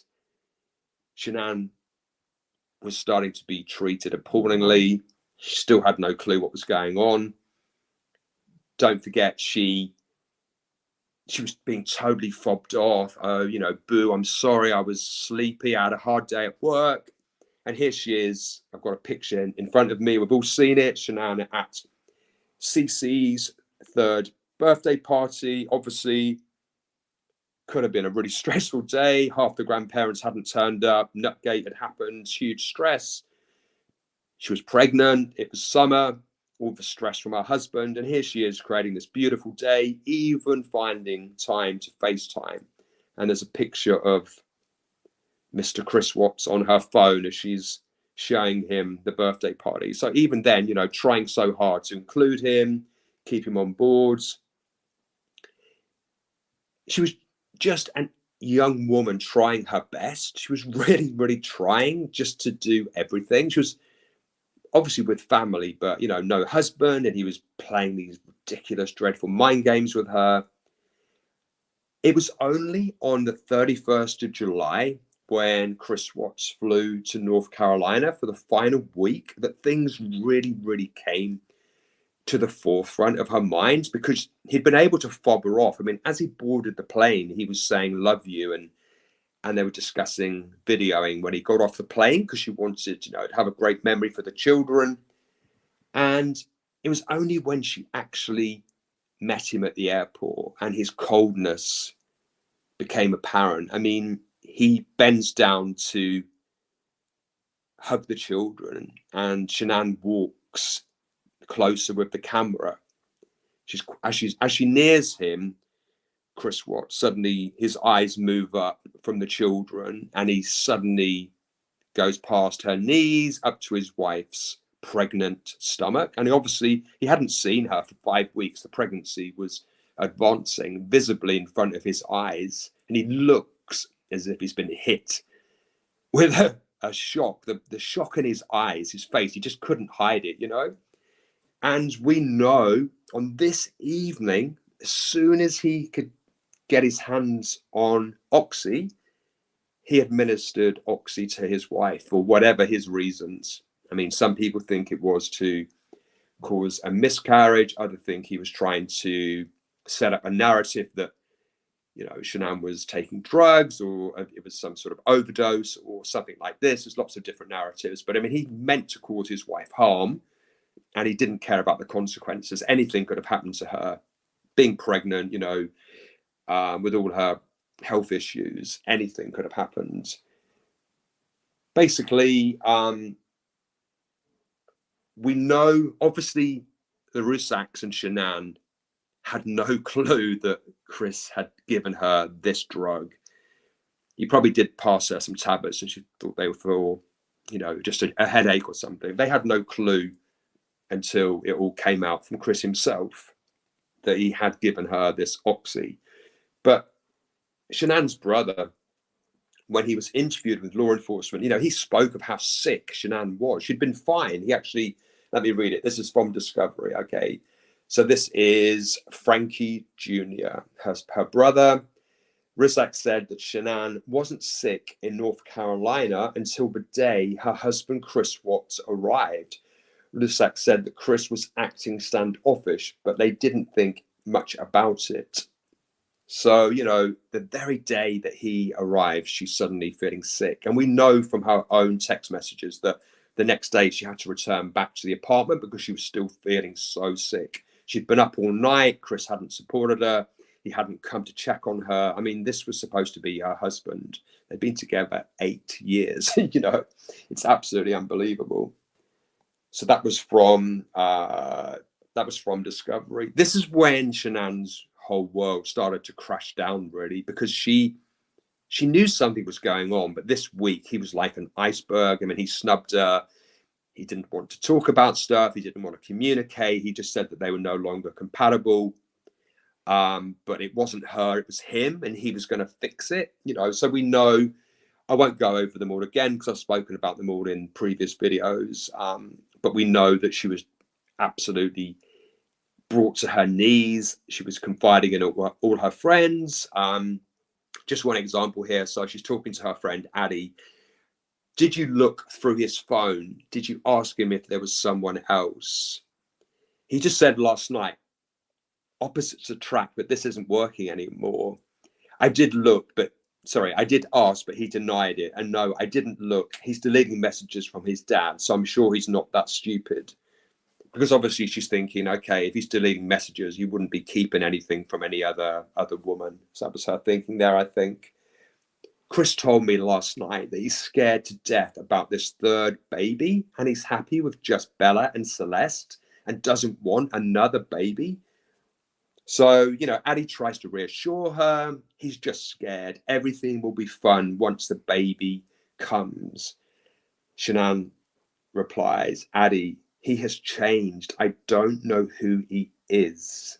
Shanann was starting to be treated appallingly. She still had no clue what was going on. Don't forget, she was being totally fobbed off. Oh, boo, I'm sorry, I was sleepy, I had a hard day at work. And here she is. I've got a picture in front of me. We've all seen it. Shanann at CC's 3rd birthday party. Obviously, Could have been a really stressful day. Half the grandparents hadn't turned up. Nutgate had happened. Huge stress. She was pregnant. It was summer. All the stress from her husband. And here she is creating this beautiful day, even finding time to FaceTime. And there's a picture of Mr. Chris Watts on her phone as she's showing him the birthday party. So even then, trying so hard to include him, keep him on board. She was just a young woman trying her best. She was really, really trying just to do everything. She was obviously with family, but, no husband, and he was playing these ridiculous, dreadful mind games with her. It was only on the 31st of July, when Chris Watts flew to North Carolina for the final week, that things really, really came to the forefront of her mind, because he'd been able to fob her off. I mean, as he boarded the plane, he was saying, "Love you." And they were discussing videoing when he got off the plane, because she wanted, to have a great memory for the children. And it was only when she actually met him at the airport and his coldness became apparent. I mean, he bends down to hug the children, and Shanann walks closer with the camera. As she nears him, Chris Watts, suddenly his eyes move up from the children, and he suddenly goes past her knees up to his wife's pregnant stomach. And obviously he hadn't seen her for 5 weeks. The pregnancy was advancing visibly in front of his eyes, and he looks as if he's been hit with a shock. The shock in his eyes, his face, he just couldn't hide it, And we know on this evening, as soon as he could get his hands on Oxy, he administered Oxy to his wife for whatever his reasons. I mean, some people think it was to cause a miscarriage. Others think he was trying to set up a narrative that, Shanann was taking drugs, or it was some sort of overdose or something like this. There's lots of different narratives. But I mean, he meant to cause his wife harm, and he didn't care about the consequences. Anything could have happened to her. Being pregnant, with all her health issues, anything could have happened. Basically, we know, obviously, the Rusaks and Shanann had no clue that Chris had given her this drug. He probably did pass her some tablets, and she thought they were for, just a headache or something. They had no clue until it all came out from Chris himself that he had given her this Oxy. But Shanann's brother, when he was interviewed with law enforcement, he spoke of how sick Shanann was. She'd been fine. He actually, let me read it. This is from Discovery. Okay. So this is Frankie Jr., her brother. Rizak said that Shanann wasn't sick in North Carolina until the day her husband, Chris Watts, arrived. Rizak said that Chris was acting standoffish, but they didn't think much about it. So, the very day that he arrived, she's suddenly feeling sick. And we know from her own text messages that the next day she had to return back to the apartment because she was still feeling so sick. She'd been up all night. Chris hadn't supported her. He hadn't come to check on her. I mean, this was supposed to be her husband. They'd been together 8 years. It's absolutely unbelievable. So that was from Discovery. This is when Shanann's whole world started to crash down, really, because she knew something was going on. But this week he was like an iceberg. I mean, he snubbed her. He didn't want to talk about stuff. He didn't want to communicate. He just said that they were no longer compatible. But it wasn't her, it was him, and he was going to fix it. So we know, I won't go over them all again because I've spoken about them all in previous videos. But we know that she was absolutely brought to her knees. She was confiding in all her friends. Just one example here. So she's talking to her friend Addie. Did you look through his phone? Did you ask him if there was someone else? He just said last night, opposites attract, but this isn't working anymore. I did ask, but he denied it. And no, I didn't look. He's deleting messages from his dad, so I'm sure he's not that stupid. because obviously she's thinking, okay, if he's deleting messages, he wouldn't be keeping anything from any other woman. So that was her thinking there, I think. Chris told me last night that he's scared to death about this third baby, and he's happy with just Bella and Celeste and doesn't want another baby. So, Addie tries to reassure her. He's just scared. Everything will be fun once the baby comes. Shanann replies, Addie, he has changed. I don't know who he is.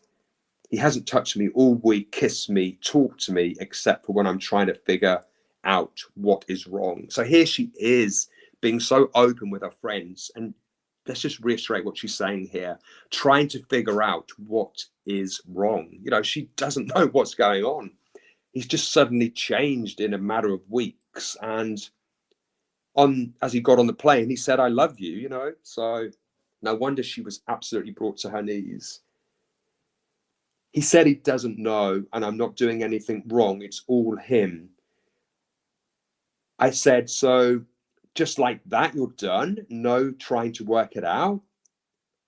He hasn't touched me all week, kissed me, talked to me, except for when I'm trying to figure out what is wrong. So here she is being so open with her friends. And let's just reiterate what she's saying here, trying to figure out what is wrong. She doesn't know what's going on. He's just suddenly changed in a matter of weeks. And as he got on the plane, he said, I love you, So no wonder she was absolutely brought to her knees. He said he doesn't know, and I'm not doing anything wrong. It's all him. I said, so just like that, you're done? No trying to work it out?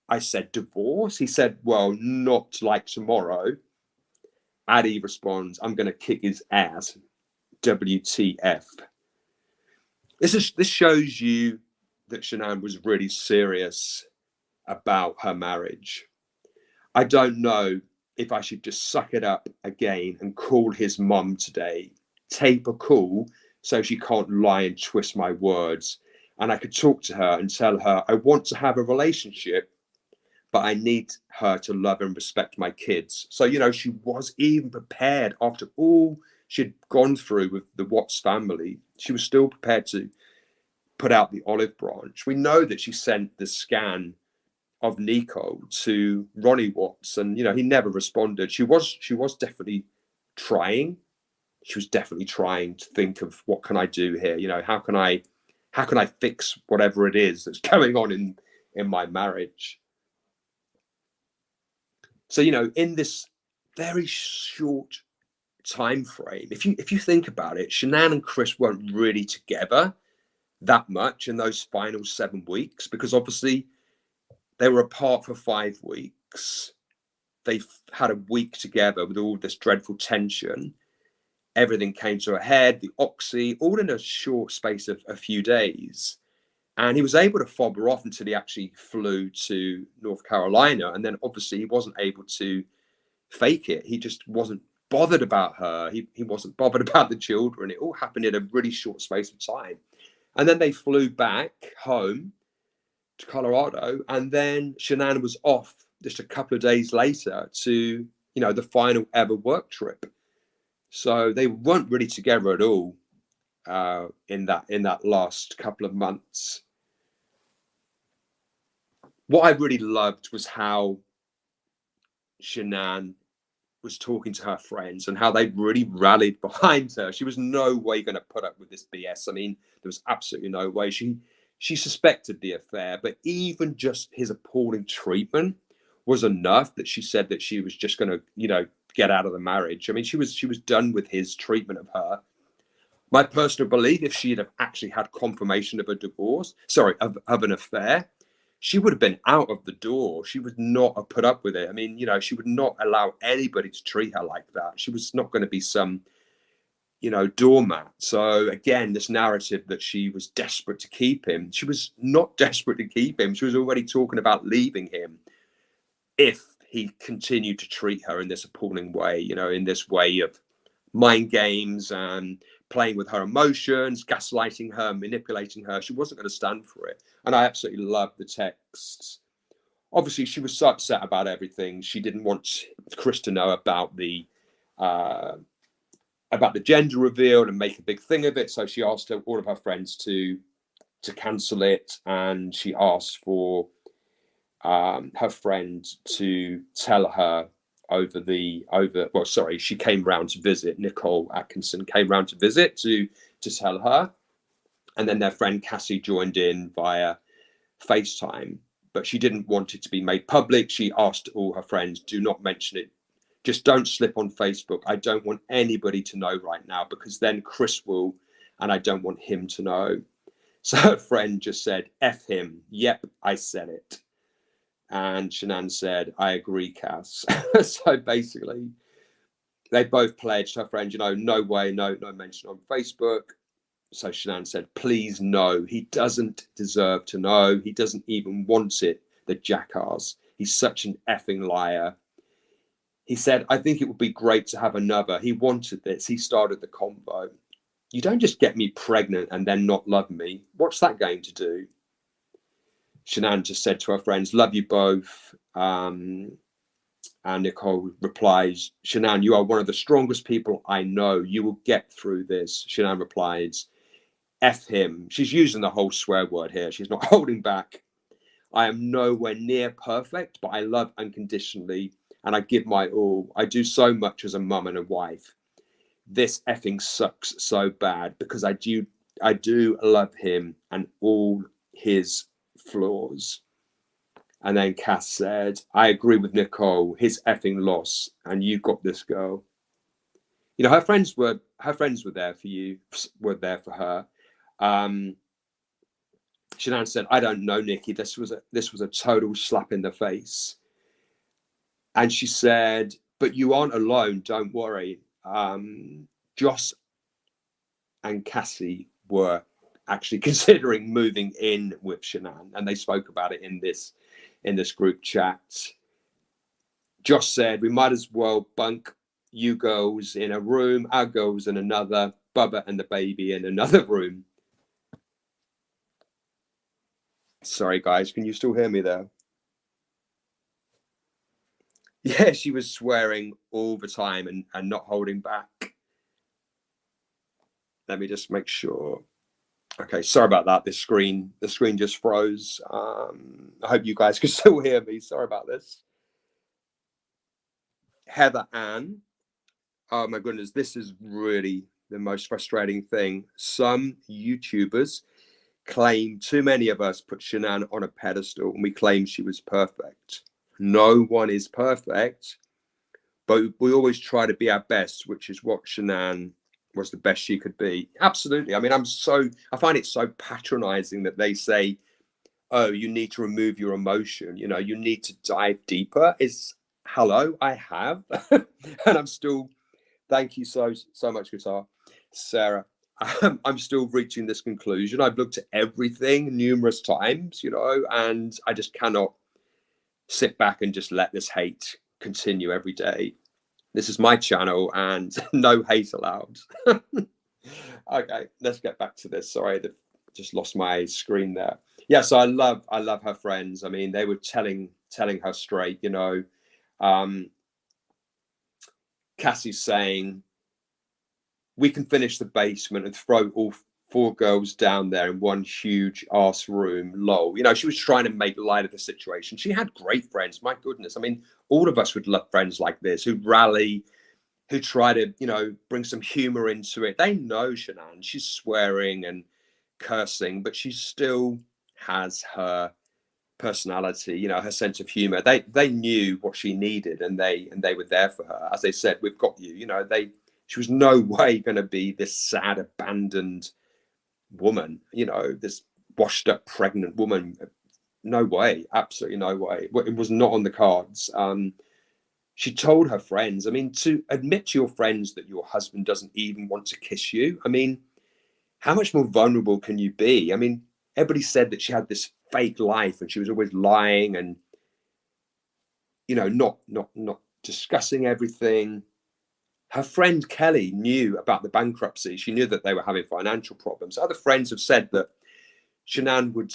I said, divorce? He said, well, not like tomorrow. Addie responds, I'm going to kick his ass. WTF. This shows you that Shanann was really serious about her marriage. I don't know if I should just suck it up again and call his mum today, tape a call so she can't lie and twist my words. And I could talk to her and tell her, I want to have a relationship, but I need her to love and respect my kids. So, she was even prepared after all she'd gone through with the Watts family. She was still prepared to put out the olive branch. We know that she sent the scan of Nico to Ronnie Watts, and he never responded. She was definitely trying. She was definitely trying to think of, what can I do here? How can I fix whatever it is that's going on in my marriage? So, in this very short time frame, if you think about it, Shanann and Chris weren't really together that much in those final 7 weeks, because obviously they were apart for 5 weeks. They had a week together with all this dreadful tension. Everything came to a head, the oxy, all in a short space of a few days. And he was able to fob her off until he actually flew to North Carolina. And then obviously he wasn't able to fake it. He just wasn't bothered about her. He wasn't bothered about the children. It all happened in a really short space of time. And then they flew back home to Colorado. And then Shanann was off just a couple of days later to, the final ever work trip. So they weren't really together at all in that last couple of months. What I really loved was how Shanann was talking to her friends and how they really rallied behind her. She was no way going to put up with this BS. I mean, there was absolutely no way. She suspected the affair, but even just his appalling treatment was enough that she said that she was just going to, get out of the marriage. I mean, she was done with his treatment of her. My personal belief, if she had actually had confirmation of a divorce, of an affair, she would have been out of the door. She would not have put up with it. I mean, she would not allow anybody to treat her like that. She was not going to be some, doormat. So again, this narrative that she was desperate to keep him, she was not desperate to keep him. She was already talking about leaving him if he continued to treat her in this appalling way, in this way of mind games and playing with her emotions, gaslighting her, manipulating her. She wasn't going to stand for it. And I absolutely loved the texts. Obviously, she was so upset about everything. She didn't want Chris to know about the gender reveal and make a big thing of it. So she asked all of her friends to cancel it. And she asked for her friend to tell her she came round to visit. Nicole Atkinson came round to visit to tell her, and then their friend Cassie joined in via FaceTime, but she didn't want it to be made public. She asked all her friends, do not mention it, just don't slip on Facebook. I don't want anybody to know right now, because then Chris will, and I don't want him to know. So her friend just said, F him. Yep, I said it. And Shanann said, I agree, Cass. So basically, they both pledged her friend, no way, no mention on Facebook. So Shanann said, please, no, he doesn't deserve to know. He doesn't even want it, the jackass. He's such an effing liar. He said, I think it would be great to have another. He wanted this. He started the convo. You don't just get me pregnant and then not love me. What's that going to do? Shanann just said to her friends, love you both. And Nicole replies, Shanann, you are one of the strongest people I know. You will get through this. Shanann replies, F him. She's using the whole swear word here. She's not holding back. I am nowhere near perfect, but I love unconditionally and I give my all. I do so much as a mum and a wife. This effing sucks so bad because I do love him and all his flaws. And then Cass said, I agree with Nicole, his effing loss, and you got this, girl. Her friends were there for you, were there for her. Shanann said, I don't know, Nikki, this was a total slap in the face. And she said, but you aren't alone, don't worry. Joss and Cassie were actually considering moving in with Shanann, and they spoke about it in this group chat. Joss said, we might as well bunk you girls in a room, our girls in another, Bubba and the baby in another room. Sorry, guys, can you still hear me there? Yeah, she was swearing all the time and not holding back. Let me just make sure. Okay, sorry about that. The screen just froze. I hope you guys can still hear me. Sorry about this. Heather Ann. Oh my goodness, this is really the most frustrating thing. Some YouTubers claim too many of us put Shanann on a pedestal and we claim she was perfect. No one is perfect, but we always try to be our best, which is what Shanann was the best she could be. Absolutely. I mean, I find it so patronizing that they say, oh, you need to remove your emotion. You need to dive deeper. Hello, I have. And I'm still, thank you so much, Guitar, Sarah. I'm still reaching this conclusion. I've looked at everything numerous times, and I just cannot sit back and just let this hate continue every day. This is my channel and no hate allowed. Okay, let's get back to this. Sorry, I just lost my screen there. Yeah, so I love her friends. I mean, they were telling her straight, Cassie's saying, we can finish the basement and throw all 4 girls down there in one huge ass room. Lol. She was trying to make light of the situation. She had great friends. My goodness. I mean, all of us would love friends like this who rally, who try to, bring some humor into it. They know Shanann. She's swearing and cursing, but she still has her personality, her sense of humor. They knew what she needed and they were there for her. As they said, we've got you. She was no way going to be this sad, abandoned woman, this washed up pregnant woman. No way, absolutely no way. It was not on the cards. She told her friends, I mean, to admit to your friends that your husband doesn't even want to kiss you, I mean, how much more vulnerable can you be? I mean, everybody said that she had this fake life and she was always lying and, not discussing everything. Her friend Kelly knew about the bankruptcy. She knew that they were having financial problems. Other friends have said that Shanann would,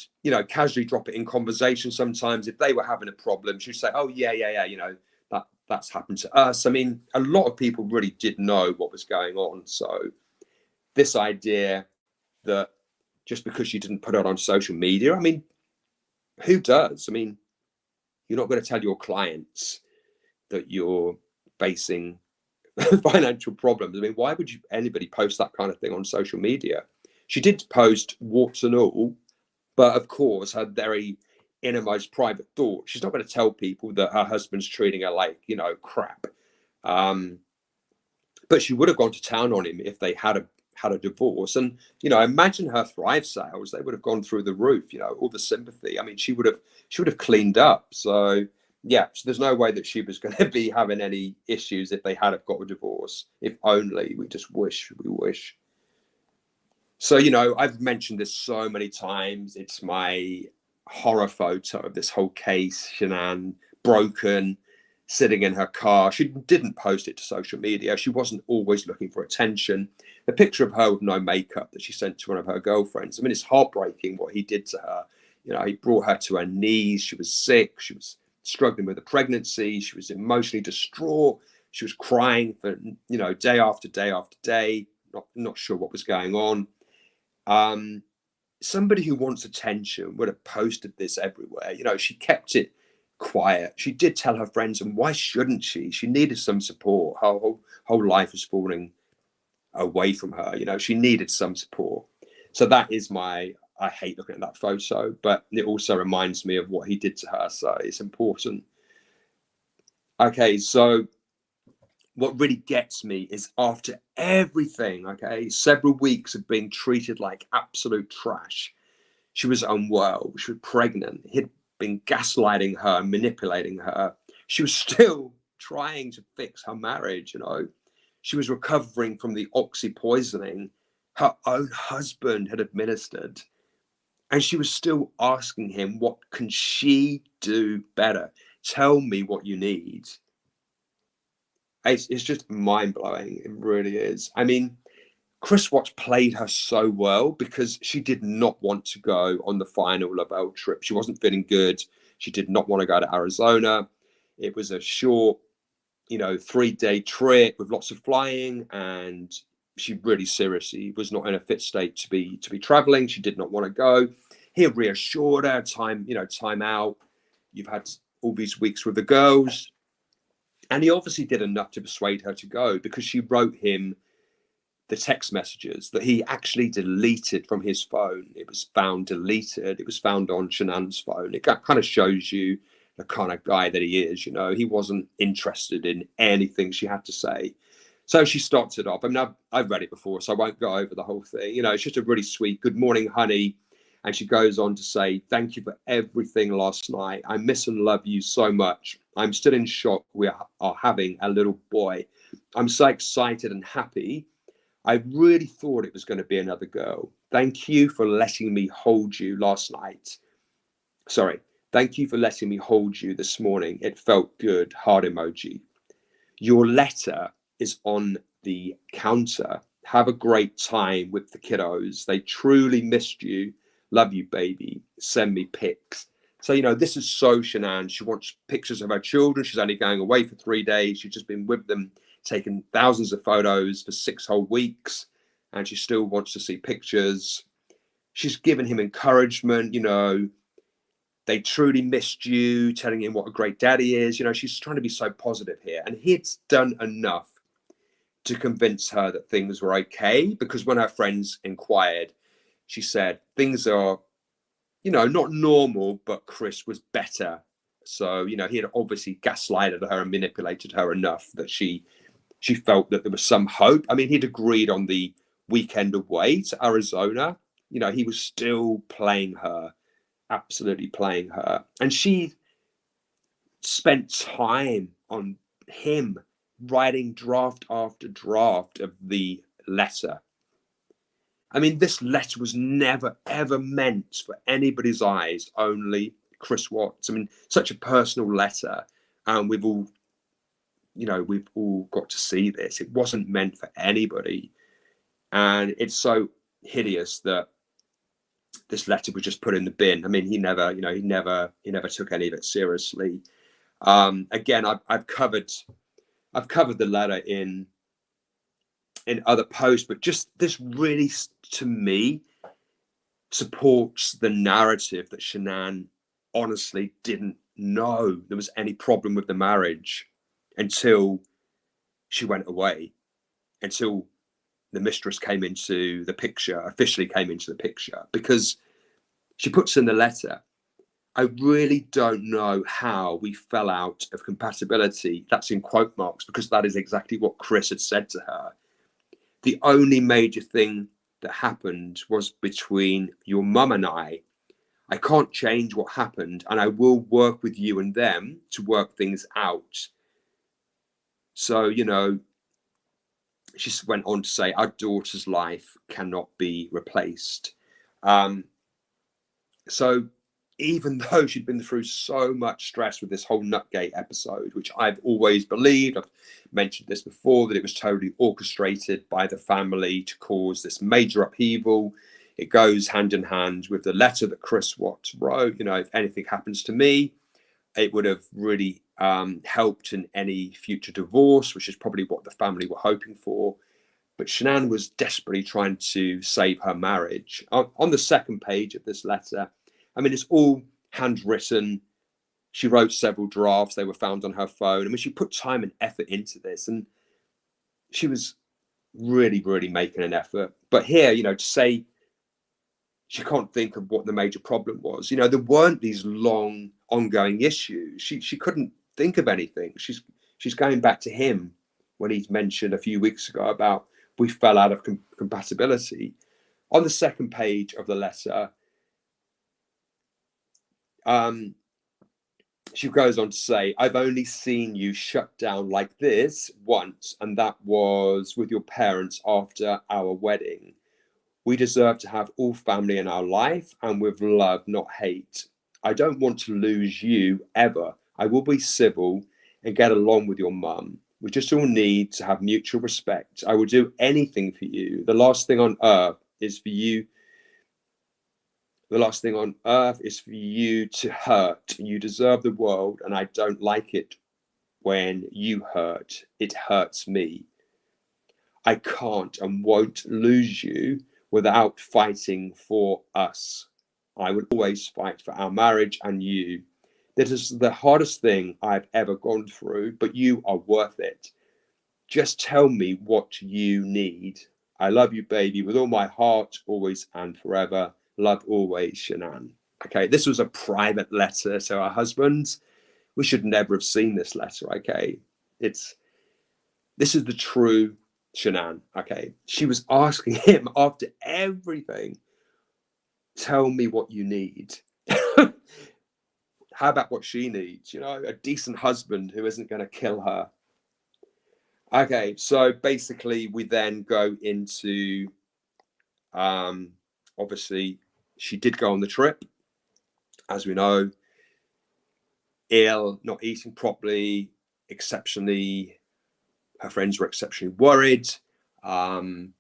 casually drop it in conversation sometimes. If they were having a problem, she'd say, oh, yeah, that's happened to us. I mean, a lot of people really did know what was going on. So this idea that just because you didn't put it on social media, I mean, who does? I mean, you're not going to tell your clients that you're facing financial problems. I mean, why would anybody post that kind of thing on social media? She did post warts and all, but of course, her very innermost private thought. She's not going to tell people that her husband's treating her like, crap. But she would have gone to town on him if they had had a divorce. And, you know, imagine her Thrive sales, they would have gone through the roof, you know, all the sympathy. I mean, she would have cleaned up. So yeah, so there's no way that she was going to be having any issues if they had have got a divorce. If only. We wish. So, you know, I've mentioned this so many times. It's my horror photo of this whole case. Shanann, broken, sitting in her car. She didn't post it to social media. She wasn't always looking for attention. The picture of her with no makeup that she sent to one of her girlfriends. I mean, it's heartbreaking what he did to her. You know, he brought her to her knees. She was sick. She was struggling with a pregnancy. She was emotionally distraught. She was crying for, you know, day after day after day, not sure what was going on. Somebody who wants attention would have posted this everywhere. You know, she kept it quiet. She did tell her friends, and why shouldn't she? She needed some support. Her whole life was falling away from her. You know, she needed some support. So that is I hate looking at that photo, but it also reminds me of what he did to her. So it's important. Okay, so what really gets me is after everything, okay, several weeks of being treated like absolute trash, she was unwell, she was pregnant, he'd been gaslighting her, manipulating her. She was still trying to fix her marriage, you know. She was recovering from the oxy poisoning her own husband had administered. And she was still asking him, what can she do better? Tell me what you need. It's just mind-blowing. It really is. I mean, Chris Watts played her so well because she did not want to go on the final LaBelle trip. She wasn't feeling good. She did not want to go to Arizona. It was a short, you know, 3-day trip with lots of flying, and she really seriously was not in a fit state to be traveling. She did not want to go. He reassured her, time out. You've had all these weeks with the girls. And he obviously did enough to persuade her to go, because she wrote him the text messages that he actually deleted from his phone. It was found deleted. It was found on Shanann's phone. It kind of shows you the kind of guy that he is. You know, he wasn't interested in anything she had to say. So she stopped it off. I mean, I've read it before, so I won't go over the whole thing. You know, it's just a really sweet, good morning, honey. And she goes on to say, thank you for everything last night. I miss and love you so much. I'm still in shock. We are having a little boy. I'm so excited and happy. I really thought it was going to be another girl. Thank you for letting me hold you last night. Sorry. Thank you for letting me hold you this morning. It felt good. Heart emoji. Your letter is on the counter. Have a great time with the kiddos. They truly missed you. Love you, baby. Send me pics. So, you know, this is so Shanann. She wants pictures of her children. She's only going away for 3 days. She's just been with them, taken thousands of photos for 6 whole weeks, and she still wants to see pictures. She's given him encouragement, you know, they truly missed you, telling him what a great dad he is. You know, she's trying to be so positive here. And he'd done enough to convince her that things were okay, because when her friends inquired, she said things are, you know, not normal, but Chris was better. So, you know, he had obviously gaslighted her and manipulated her enough that she felt that there was some hope. I mean, he'd agreed on the weekend away to Arizona. You know, he was still playing her, absolutely playing her. And she spent time on him writing draft after draft of the letter. I mean, this letter was never, ever meant for anybody's eyes, only Chris Watts. I mean, such a personal letter. And we've all got to see this. It wasn't meant for anybody. And it's so hideous that this letter was just put in the bin. I mean, he never took any of it seriously. Again, I've covered the letter in other posts, but just this really, to me, supports the narrative that Shanann honestly didn't know there was any problem with the marriage until she went away, until the mistress came into the picture, officially came into the picture, because she puts in the letter, I really don't know how we fell out of compatibility. That's in quote marks, because that is exactly what Chris had said to her. The only major thing that happened was between your mum and I. I can't change what happened, and I will work with you and them to work things out. So, you know, she went on to say, our daughter's life cannot be replaced. So even though she'd been through so much stress with this whole Nutgate episode, which I've always believed, I've mentioned this before, that it was totally orchestrated by the family to cause this major upheaval. It goes hand in hand with the letter that Chris Watts wrote. You know, if anything happens to me, it would have really helped in any future divorce, which is probably what the family were hoping for. But Shanann was desperately trying to save her marriage. On the second page of this letter, I mean, it's all handwritten. She wrote several drafts. They were found on her phone. I mean, she put time and effort into this, and she was really, really making an effort. But here, you know, to say she can't think of what the major problem was, you know, there weren't these long ongoing issues. She couldn't think of anything. She's going back to him when he mentioned a few weeks ago about we fell out of compatibility. On the second page of the letter, she goes on to say, I've only seen you shut down like this once, and that was with your parents after our wedding. We deserve to have all family in our life, and with love, not hate. I don't want to lose you ever. I will be civil and get along with your mum. We just all need to have mutual respect. I will do anything for you. The last thing on earth is for you. The last thing on earth is for you to hurt. You deserve the world, and I don't like it when you hurt. It hurts me. I can't and won't lose you without fighting for us. I will always fight for our marriage and you. This is the hardest thing I've ever gone through, but you are worth it. Just tell me what you need. I love you, baby, with all my heart, always and forever. Love always, Shanann. Okay, this was a private letter to her husband. We should never have seen this letter, okay? This is the true Shanann, okay? She was asking him after everything, tell me what you need. How about what she needs? You know, a decent husband who isn't going to kill her. Okay, so basically we then go into, obviously, she did go on the trip, as we know, ill, not eating properly, exceptionally, her friends were exceptionally worried. And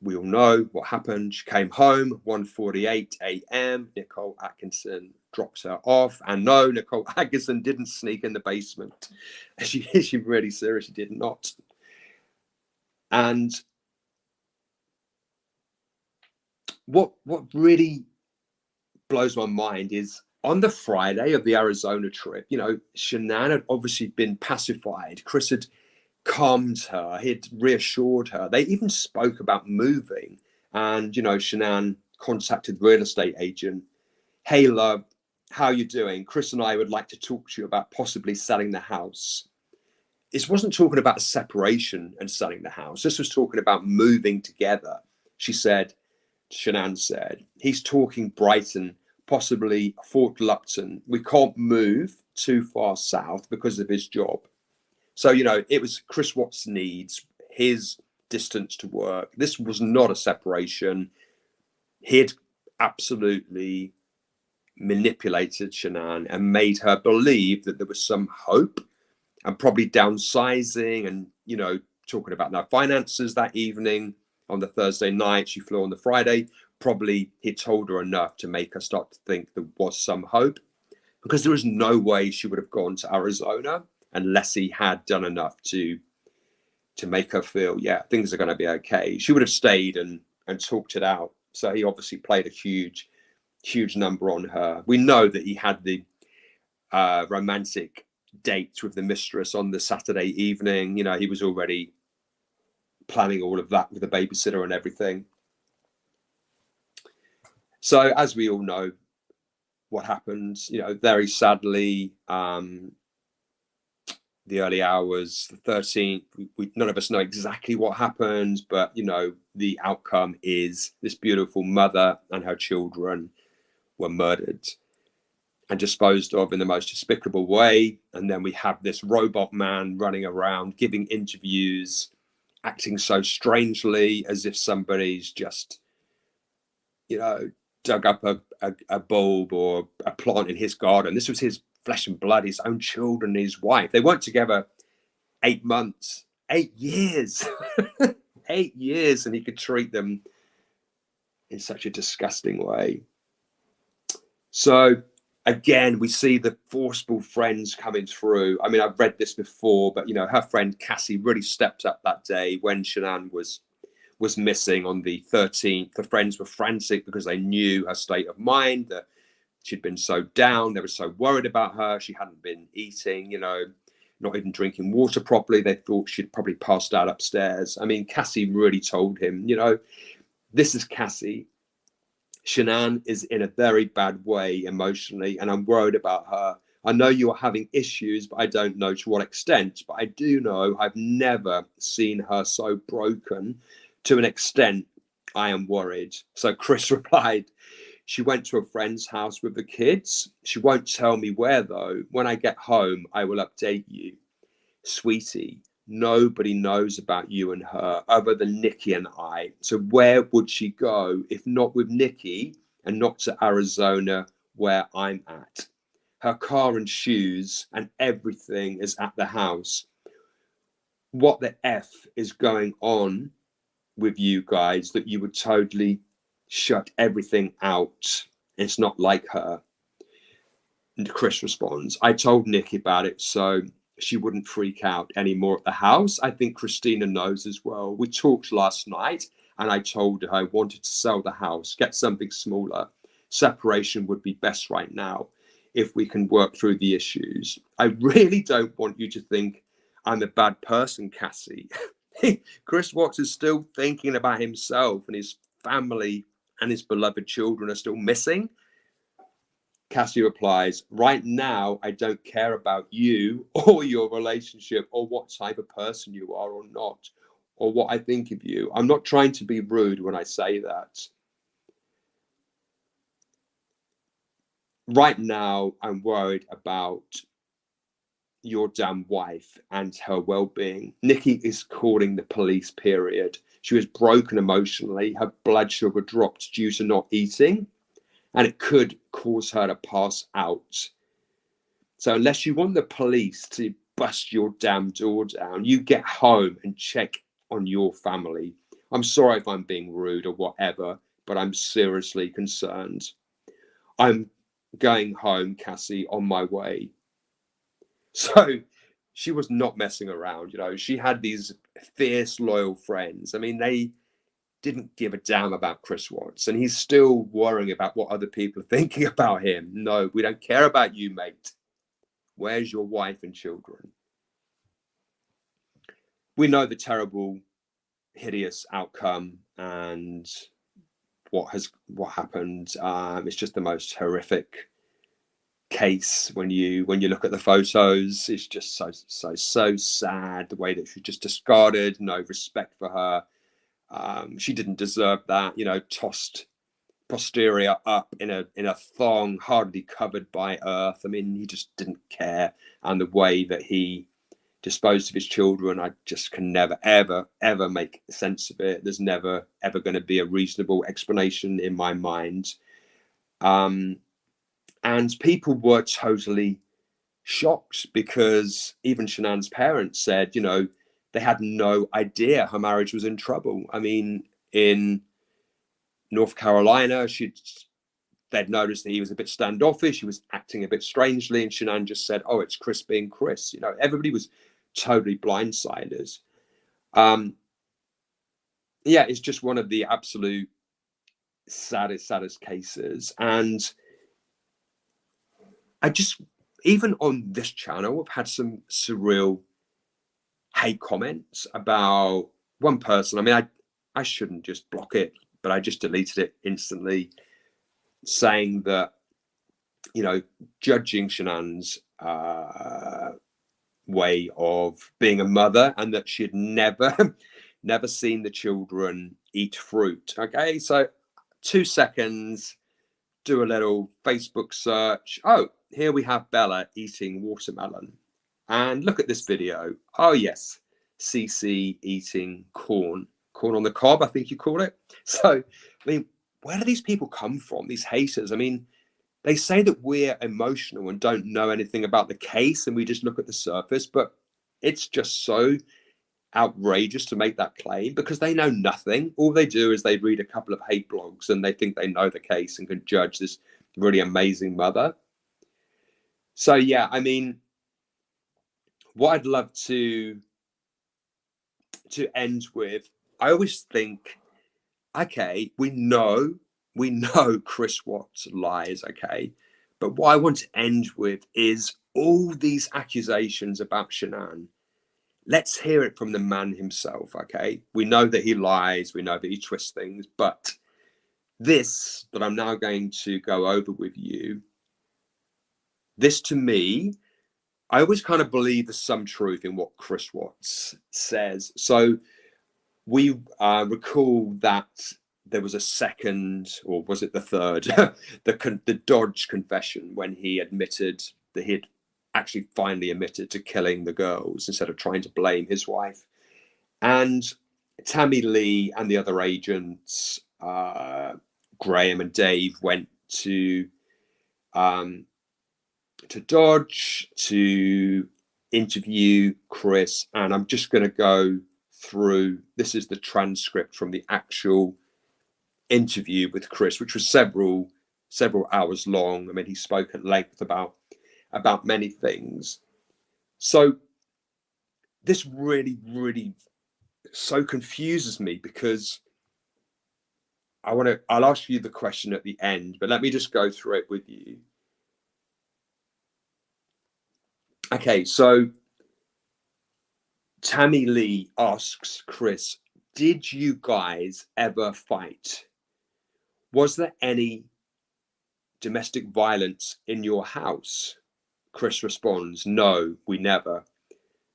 we all know what happened. She came home 1:48 a.m. Nicole Atkinson drops her off. And no, Nicole Atkinson didn't sneak in the basement. She really seriously did not. And what really blows my mind is on the Friday of the Arizona trip, you know, Shanann had obviously been pacified. Chris had calmed her, he'd reassured her. They even spoke about moving. And, you know, Shanann contacted the real estate agent. Hey, love, how you doing? Chris and I would like to talk to you about possibly selling the house. This wasn't talking about a separation and selling the house. This was talking about moving together. Shanann said, he's talking Brighton, possibly Fort Lupton. We can't move too far south because of his job. So, you know, it was Chris Watts' needs, his distance to work. This was not a separation. He'd absolutely manipulated Shanann and made her believe that there was some hope, and probably downsizing and, you know, talking about their finances that evening on the Thursday night. She flew on the Friday. Probably he told her enough to make her start to think there was some hope, because there was no way she would have gone to Arizona unless he had done enough to make her feel, yeah, things are going to be okay. She would have stayed and talked it out. So he obviously played a huge number on her. We know that he had the romantic date with the mistress on the Saturday evening. You know, he was already planning all of that with the babysitter and everything. So as we all know what happened, you know, very sadly, the early hours, the 13th. None of us know exactly what happened, but the outcome is this beautiful mother and her children were murdered and disposed of in the most despicable way. And then we have this robot man running around giving interviews, acting so strangely, as if somebody's just dug up a bulb or a plant in his garden. This was his flesh and blood, his own children, his wife. They weren't together 8 months, 8 years, 8 years, and he could treat them in such a disgusting way. So again, we see the forceful friends coming through. I mean, I've read this before, but her friend Cassie really stepped up that day when Shanann was missing on the 13th. The friends were frantic because they knew her state of mind, that she'd been so down. They were so worried about her. She hadn't been eating, not even drinking water properly. They thought she'd probably passed out upstairs. I mean, Cassie really told him, this is Cassie. Shanann is in a very bad way emotionally, and I'm worried about her. I know you're having issues, but I don't know to what extent. But I do know I've never seen her so broken to an extent I am worried. So Chris replied, she went to a friend's house with the kids. She won't tell me where, though. When I get home, I will update you. Sweetie, nobody knows about you and her other than Nikki and I. So where would she go if not with Nikki and not to Arizona where I'm at? Her car and shoes and everything is at the house. What the F is going on with you guys that you would totally shut everything out? It's not like her. And Chris responds, I told Nikki about it so she wouldn't freak out anymore at the house. I think Christina knows as well. We talked last night and I told her I wanted to sell the house, get something smaller. Separation would be best right now if we can work through the issues. I really don't want you to think I'm a bad person, Cassie. Chris Watts is still thinking about himself, and his family and his beloved children are still missing. Cassie replies, right now, I don't care about you or your relationship or what type of person you are or not, or what I think of you. I'm not trying to be rude when I say that. Right now, I'm worried about your damn wife and her well-being. Nikki is calling the police, period. She was broken emotionally. Her blood sugar dropped due to not eating, and it could cause her to pass out. So unless you want the police to bust your damn door down, you get home and check on your family. I'm sorry if I'm being rude or whatever, but I'm seriously concerned. I'm going home, Cassie, on my way. So she was not messing around, She had these fierce, loyal friends. I mean, they didn't give a damn about Chris Watts, and he's still worrying about what other people are thinking about him. No, we don't care about you, mate. Where's your wife and children? We know the terrible, hideous outcome and what happened. It's just the most horrific case when you look at the photos. It's just so sad, the way that she was just discarded. No respect for her. She didn't deserve that, tossed posterior up in a thong, hardly covered by earth. I mean, he just didn't care. And the way that he disposed of his children, I just can never ever make sense of it. There's never ever going to be a reasonable explanation in my mind. And people were totally shocked because even Shanann's parents said, they had no idea her marriage was in trouble. I mean, in North Carolina, they'd noticed that he was a bit standoffish. He was acting a bit strangely. And Shanann just said, oh, it's Chris being Chris. Everybody was totally blindsided. It's just one of the absolute saddest cases. And even on this channel, I've had some surreal hate comments about one person. I mean, I shouldn't just block it, but I just deleted it instantly, saying that, judging Shanann's way of being a mother, and that she'd never never seen the children eat fruit. Okay, so 2 seconds, do a little Facebook search. Oh, here we have Bella eating watermelon. And look at this video. Oh yes, Cece eating corn on the cob, I think you call it. So, I mean, where do these people come from, these haters? I mean, they say that we're emotional and don't know anything about the case, and we just look at the surface, but it's just so outrageous to make that claim, because they know nothing. All they do is they read a couple of hate blogs and they think they know the case and can judge this really amazing mother. So yeah, I mean, what I'd love to end with, I always think, okay, we know Chris Watts lies, okay, but what I want to end with is all these accusations about Shanann. Let's hear it from the man himself, okay? We know that he lies, we know that he twists things, but this that I'm now going to go over with you, this to me, I always kind of believe there's some truth in what Chris Watts says. So we recall that there was a second, or was it the third, the Dodge confession, when he admitted that he had actually finally admitted to killing the girls instead of trying to blame his wife. And Tammy Lee and the other agents, Graham and Dave, went to Dodge to interview Chris. And I'm just going to go through, this is the transcript from the actual interview with Chris, which was several hours long. I mean, he spoke at length about many things. So this really so confuses me, because I'll ask you the question at the end, but let me just go through it with you. Okay, so Tammy Lee asks Chris, did you guys ever fight? Was there any domestic violence in your house? Chris responds, no, we never.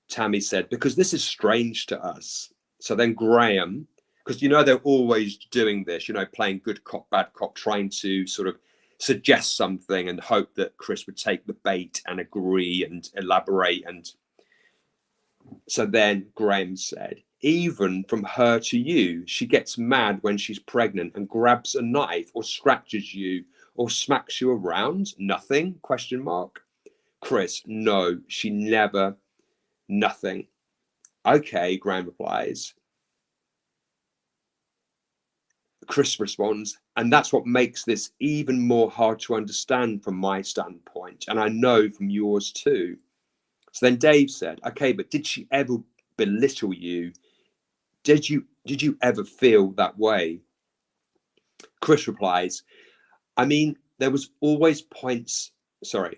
Tammy said, because this is strange to us. So then Graham, because they're always doing this, playing good cop, bad cop, trying to sort of suggest something and hope that Chris would take the bait and agree and elaborate. And so then Graham said, even from her to you, she gets mad when she's pregnant and grabs a knife or scratches you or smacks you around? Nothing? Question mark. Chris, no, she never, nothing. Okay, Graham replies. Chris responds, and that's what makes this even more hard to understand from my standpoint, and I know from yours too. So then Dave said, okay, but did she ever belittle you? Did you ever feel that way? Chris replies, I mean, there was always points, there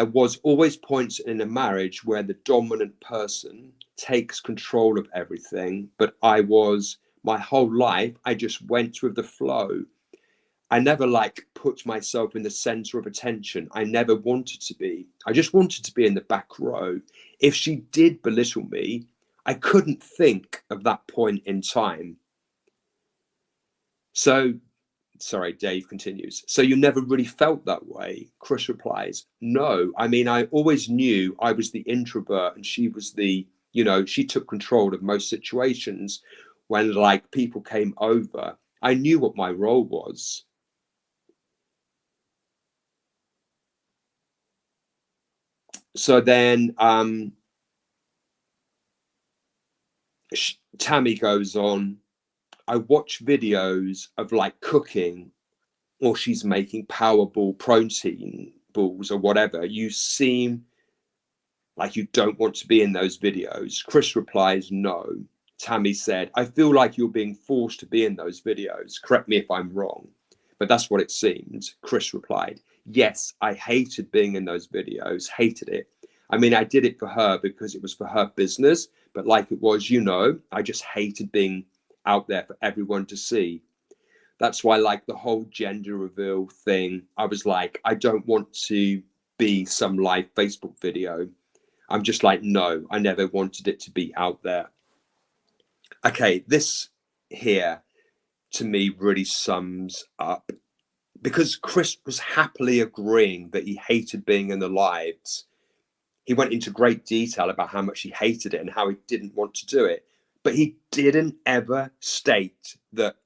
was always points in a marriage where the dominant person takes control of everything, but my whole life, I just went with the flow. I never put myself in the center of attention. I never wanted to be. I just wanted to be in the back row. If she did belittle me, I couldn't think of that point in time. So, Dave continues. So you never really felt that way? Chris replies, no. I mean, I always knew I was the introvert and she was she took control of most situations. When people came over, I knew what my role was. So then Tammy goes on, I watch videos of cooking, or she's making Powerball protein balls or whatever. You seem like you don't want to be in those videos. Chris replies, no. Tammy said, I feel like you're being forced to be in those videos. Correct me if I'm wrong, but that's what it seemed. Chris replied, yes, I hated being in those videos, hated it. I mean, I did it for her because it was for her business, but it was, I just hated being out there for everyone to see. That's why, like, the whole gender reveal thing, I was like, I don't want to be some live Facebook video. I'm just like, no, I never wanted it to be out there. Okay, this here to me really sums up, because Chris was happily agreeing that he hated being in the lives. He went into great detail about how much he hated it and how he didn't want to do it. But he didn't ever state that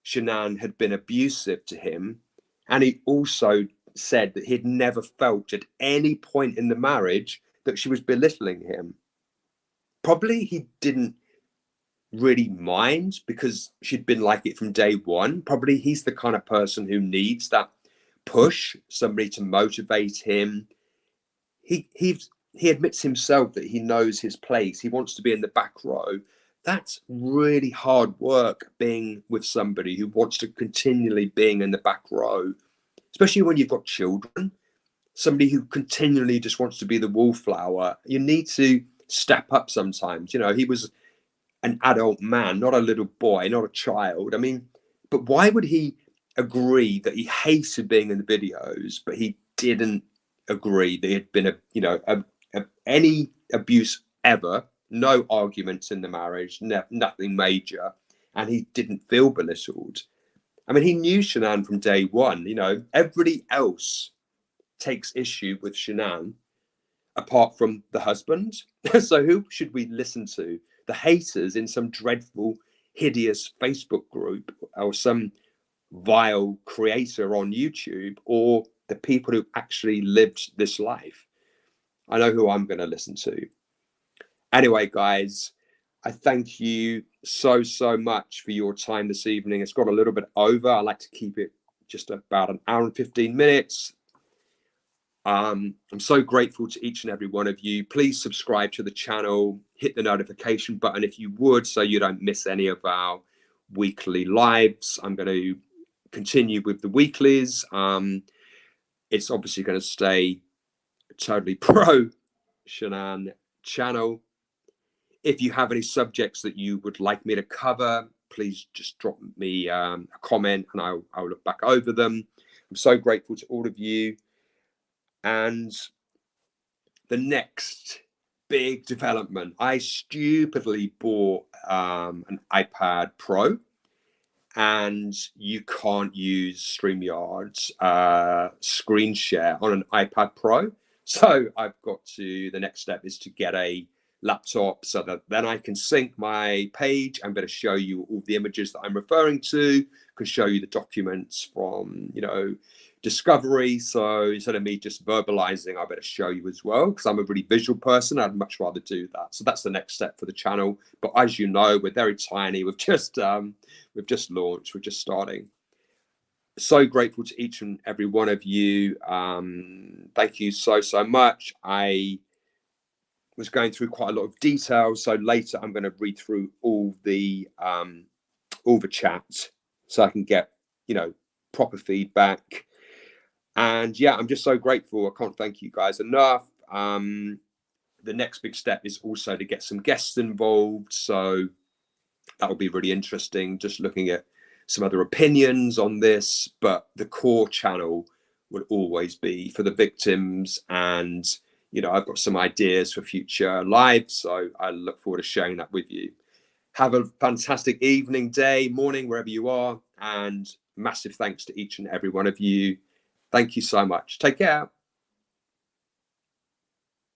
Shanann had been abusive to him. And he also said that he'd never felt at any point in the marriage that she was belittling him. Probably he didn't really mind because she'd been like it from day one. Probably he's the kind of person who needs that push, somebody to motivate him. He admits himself that he knows his place. He wants to be in the back row. That's really hard work, being with somebody who wants to continually being in the back row, especially when you've got children. Somebody who continually just wants to be the wallflower. You need to step up sometimes. You know, he was an adult man, not a little boy, not a child. I mean, but why would he agree that he hated being in the videos, but he didn't agree that he had been any abuse ever, no arguments in the marriage, nothing major, and he didn't feel belittled? I mean, he knew Shanann from day one. You know, everybody else takes issue with Shanann apart from the husband. So who should we listen to? The haters in some dreadful, hideous Facebook group, or some vile creator on YouTube, or the people who actually lived this life? I know who I'm going to listen to. Anyway, guys, I thank you so much for your time this evening. It's got a little bit over. I like to keep it just about an hour and 15 minutes. I'm so grateful to each and every one of you. Please subscribe to the channel, hit the notification button if you would, so you don't miss any of our weekly lives. I'm going to continue with the weeklies. It's obviously going to stay totally pro Shanann channel. If you have any subjects that you would like me to cover, please just drop me a comment and I'll look back over them. I'm so grateful to all of you. And the next big development, I stupidly bought an iPad Pro, and you can't use StreamYard's screen share on an iPad Pro. So I've got to, the next step is to get a laptop so that then I can sync my page. I'm going to show you all the images that I'm referring to, can show you the documents from, you know, Discovery. So instead of me just verbalizing, I better show you as well, because I'm a really visual person. I'd much rather do that. So that's the next step for the channel. But as you know, we're very tiny. We've just launched. We're just starting. So grateful to each and every one of you. Thank you so much. I was going through quite a lot of details, so later I'm going to read through all the chat so I can get, you know, proper feedback. And yeah, I'm just so grateful. I can't thank you guys enough. The next big step is also to get some guests involved, so that will be really interesting, just looking at some other opinions on this. But the core channel will always be for the victims, and you know, I've got some ideas for future lives, so I look forward to sharing that with you. Have a fantastic evening, day, morning, wherever you are, and massive thanks to each and every one of you. Thank you so much. Take care.